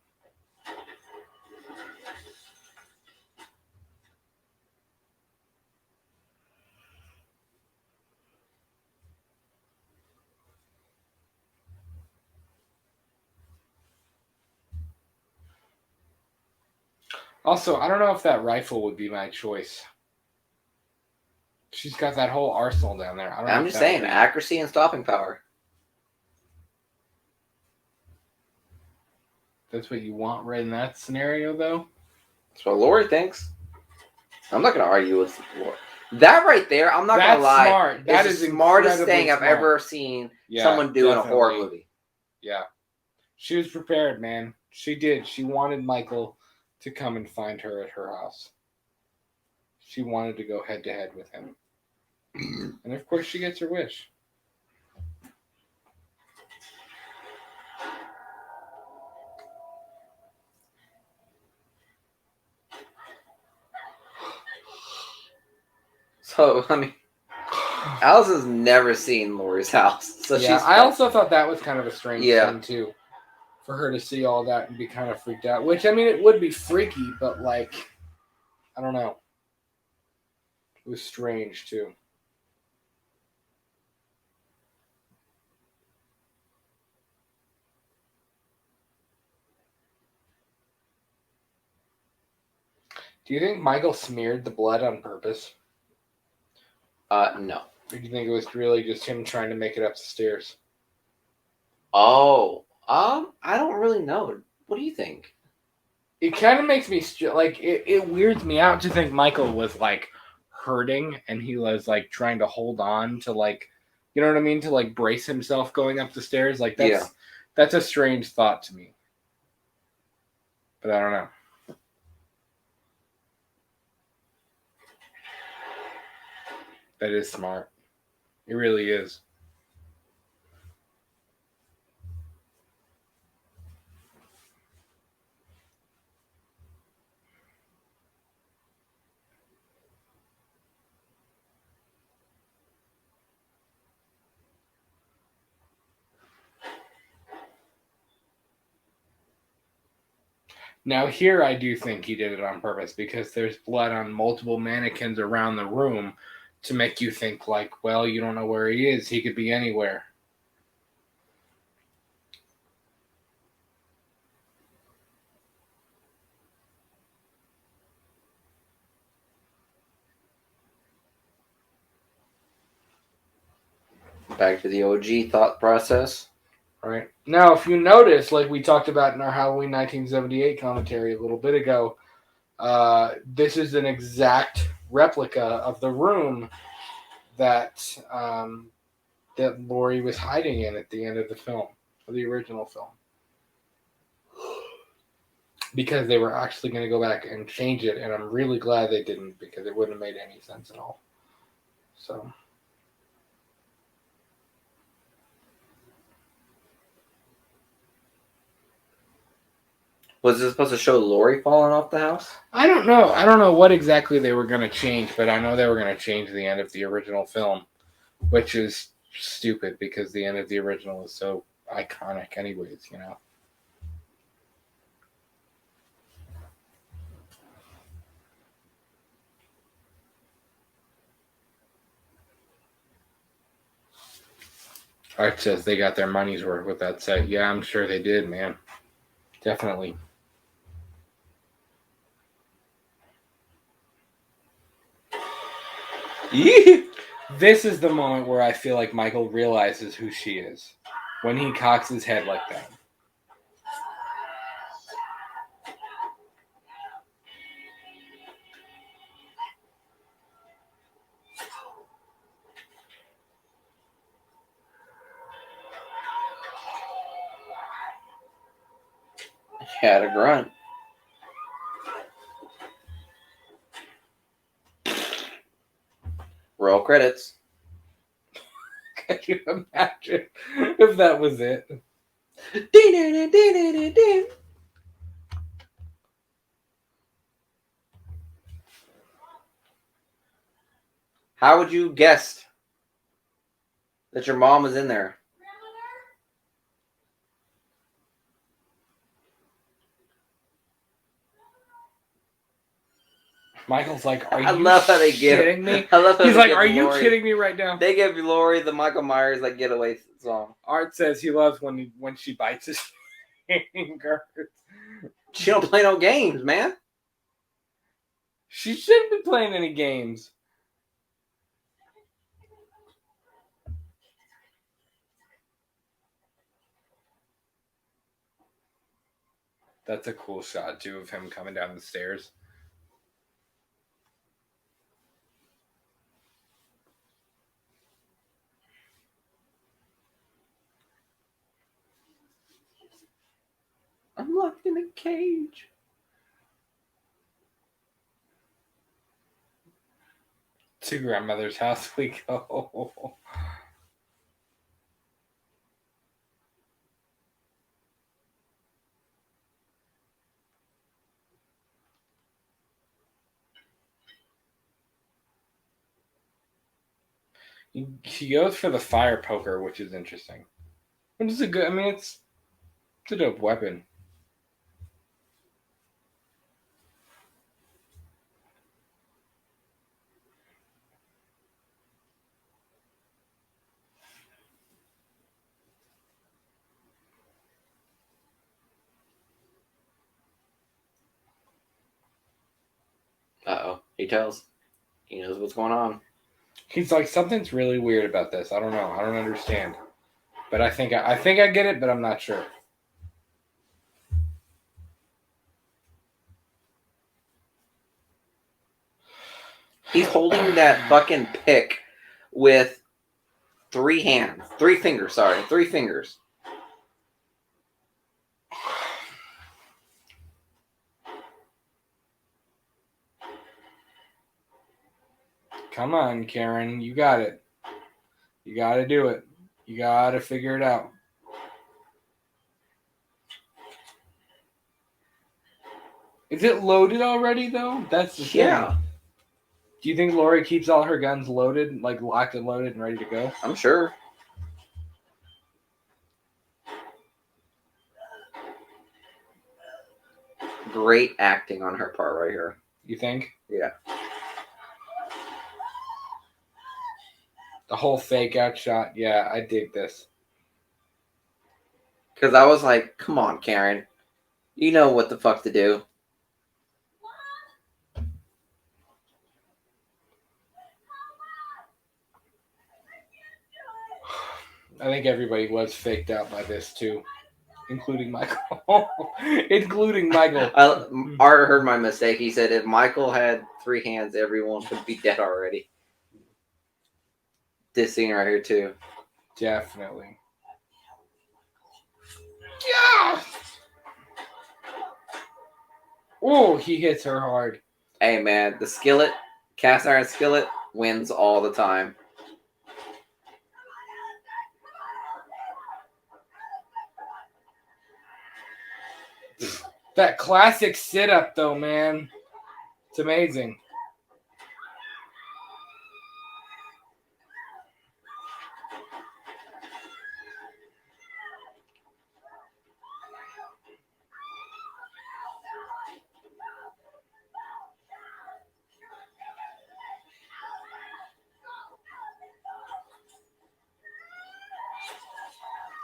Also, I don't know if that rifle would be my choice. She's got that whole arsenal down there. I'm just saying, accuracy and stopping power. That's what you want right in that scenario, though? That's what Lori thinks. I'm not going to argue with Lori. That right there, I'm not going to lie. Smart. That is the smartest thing smart. I've ever seen someone do in a horror movie. Yeah. She was prepared, man. She did. She wanted Michael to come and find her at her house. She wanted to go head to head with him. And of course she gets her wish. So, I mean, Alice has never seen Laurie's house. So yeah, she's I also thought that was kind of a strange Yeah. thing, too. For her to see all that and be kind of freaked out. Which, I mean, it would be freaky, but, like, I don't know. It was strange, too. Do you think Michael smeared the blood on purpose? No. Or do you think it was really just him trying to make it up the stairs? Oh, I don't really know. What do you think? It kind of makes me like it weirds me out to think Michael was like hurting and he was like trying to hold on to like, you know what I mean, to like brace himself going up the stairs. Like that's a strange thought to me. But I don't know. That is smart. It really is. Now here I do think he did it on purpose because there's blood on multiple mannequins around the room to make you think like, well, you don't know where he is. He could be anywhere. Back to the OG thought process. Right. Now, if you notice, like we talked about in our Halloween 1978 commentary a little bit ago, this is an exact replica of the room that that Laurie was hiding in at the end of the film, of the original film. Because they were actually going to go back and change it, and I'm really glad they didn't because it wouldn't have made any sense at all. So... Was this supposed to show Laurie falling off the house? I don't know. I don't know what exactly they were going to change, but I know they were going to change the end of the original film, which is stupid because the end of the original is so iconic anyways, you know. Art says they got their money's worth with that set. Yeah, I'm sure they did, man. Definitely. This is the moment where I feel like Michael realizes who she is. When he cocks his head like that. He had a grunt. Roll credits. Can you imagine if that was it? How would you guess that your mom was in there? Michael's like, are I you love how they kidding me? I love how He's they like, give are you Laurie- kidding me right now? They give Laurie the Michael Myers like getaway song. Art says he loves when she bites his finger. She don't play no games, man. She shouldn't be playing any games. That's a cool shot, too, of him coming down the stairs. I'm locked in a cage. To grandmother's house we go. She goes for the fire poker, which is interesting. Which is a good. I mean, it's a dope weapon. Uh-oh. He tells. He knows what's going on. He's like, something's really weird about this. I don't know. I don't understand. But I think I get it, but I'm not sure. He's holding that fucking pick with 3 hands. 3 fingers, sorry. 3 fingers. Come on, Karen. You got it. You got to do it. You got to figure it out. Is it loaded already, though? That's the thing. Do you think Lori keeps all her guns loaded, like locked and loaded and ready to go? I'm sure. Great acting on her part right here. You think? Yeah. The whole fake out shot. Yeah, I dig this. Because I was like, come on, Karen. You know what the fuck to do. I think everybody was faked out by this, too. Including Michael. Including Michael. Art heard my mistake. He said if Michael had 3 hands, everyone would be dead already. This scene right here, too. Definitely. Yeah! Oh, he hits her hard. Hey, man, the skillet, cast iron skillet, wins all the time. That classic sit-up, though, man. It's amazing.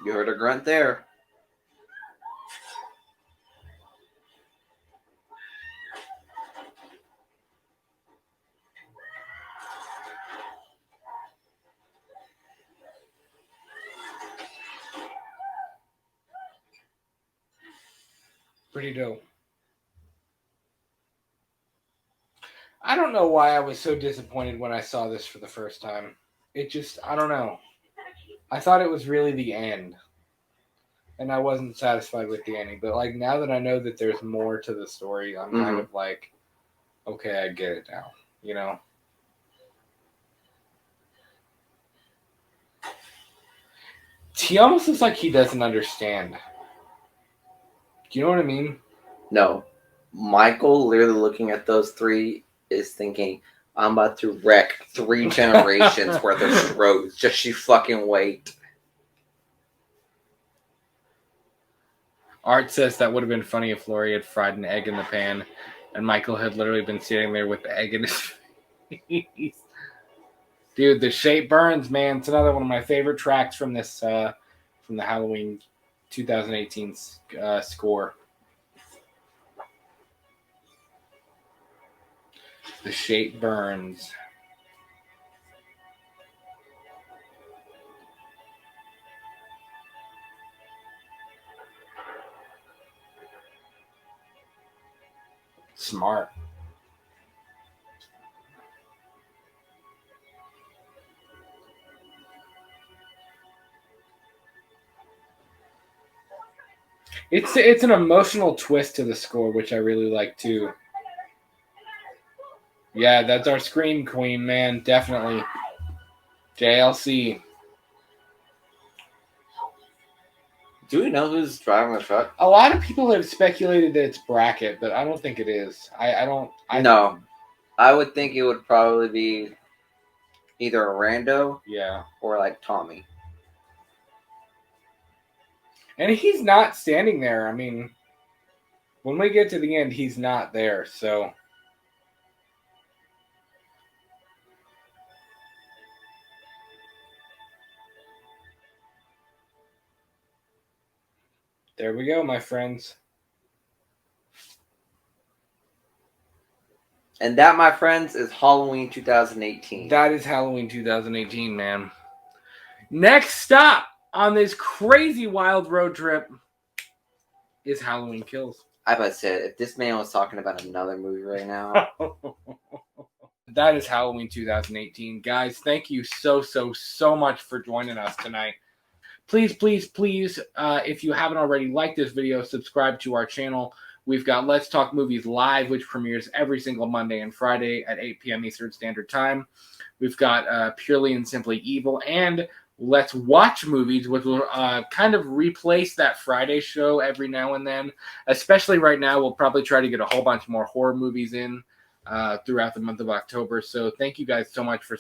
You heard a grunt there. Pretty dope. I don't know why I was so disappointed when I saw this for the first time. It just, I don't know. I thought it was really the end. And I wasn't satisfied with the ending. But like now that I know that there's more to the story, I'm kind of like, okay, I get it now. You know? He almost looks like he doesn't understand. Do you know what I mean? No. Michael, literally looking at those 3, is thinking, I'm about to wreck 3 generations worth of strokes. Just you fucking wait. Art says that would have been funny if Laurie had fried an egg in the pan and Michael had literally been sitting there with the egg in his face. Dude, the shape burns, man. It's another one of my favorite tracks from this, from the Halloween 2018 score. The shape burns. Smart. It's an emotional twist to the score, which I really like too. Yeah, that's our scream queen, man. Definitely. JLC. Do we know who's driving the truck? A lot of people have speculated that it's Brackett, but I don't think it is. I don't. No. I would think it would probably be either a rando or like Tommy. And he's not standing there. I mean, when we get to the end, he's not there. So there we go, my friends. And that, my friends, is Halloween 2018. That is Halloween 2018, man. Next stop on this crazy wild road trip is Halloween Kills. I about to say, if this man was talking about another movie right now. That is Halloween 2018. Guys, thank you so much for joining us tonight. Please, if you haven't already, like this video, subscribe to our channel. We've got Let's Talk Movies Live, which premieres every single Monday and Friday at 8 p.m. Eastern Standard Time. We've got Purely and Simply Evil and Let's Watch Movies, which will kind of replace that Friday show every now and then. Especially right now, we'll probably try to get a whole bunch more horror movies in throughout the month of October. So thank you guys so much for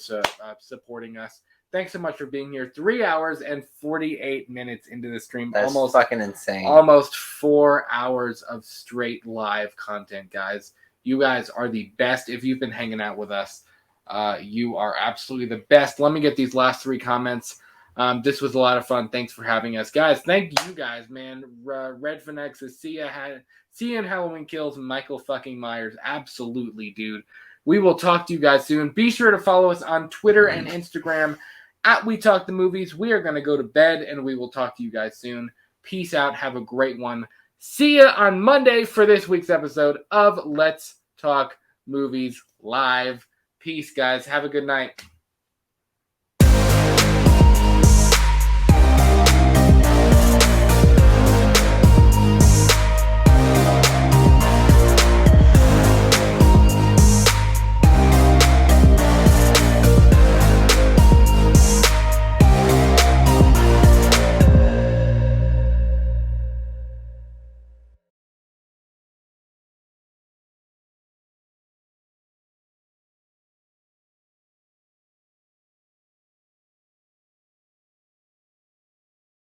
supporting us. Thanks so much for being here. 3 hours and 48 minutes into the stream. That's almost fucking insane. Almost 4 hours of straight live content, guys. You guys are the best. If you've been hanging out with us, you are absolutely the best. Let me get these last 3 comments. This was a lot of fun. Thanks for having us. Guys, thank you guys, man. Red Phoenix says, see ya in Halloween Kills. Michael fucking Myers. Absolutely, dude. We will talk to you guys soon. Be sure to follow us on Twitter and Instagram at We Talk the Movies. We are going to go to bed, and we will talk to you guys soon. Peace out. Have a great one. See ya on Monday for this week's episode of Let's Talk Movies Live. Peace, guys. Have a good night.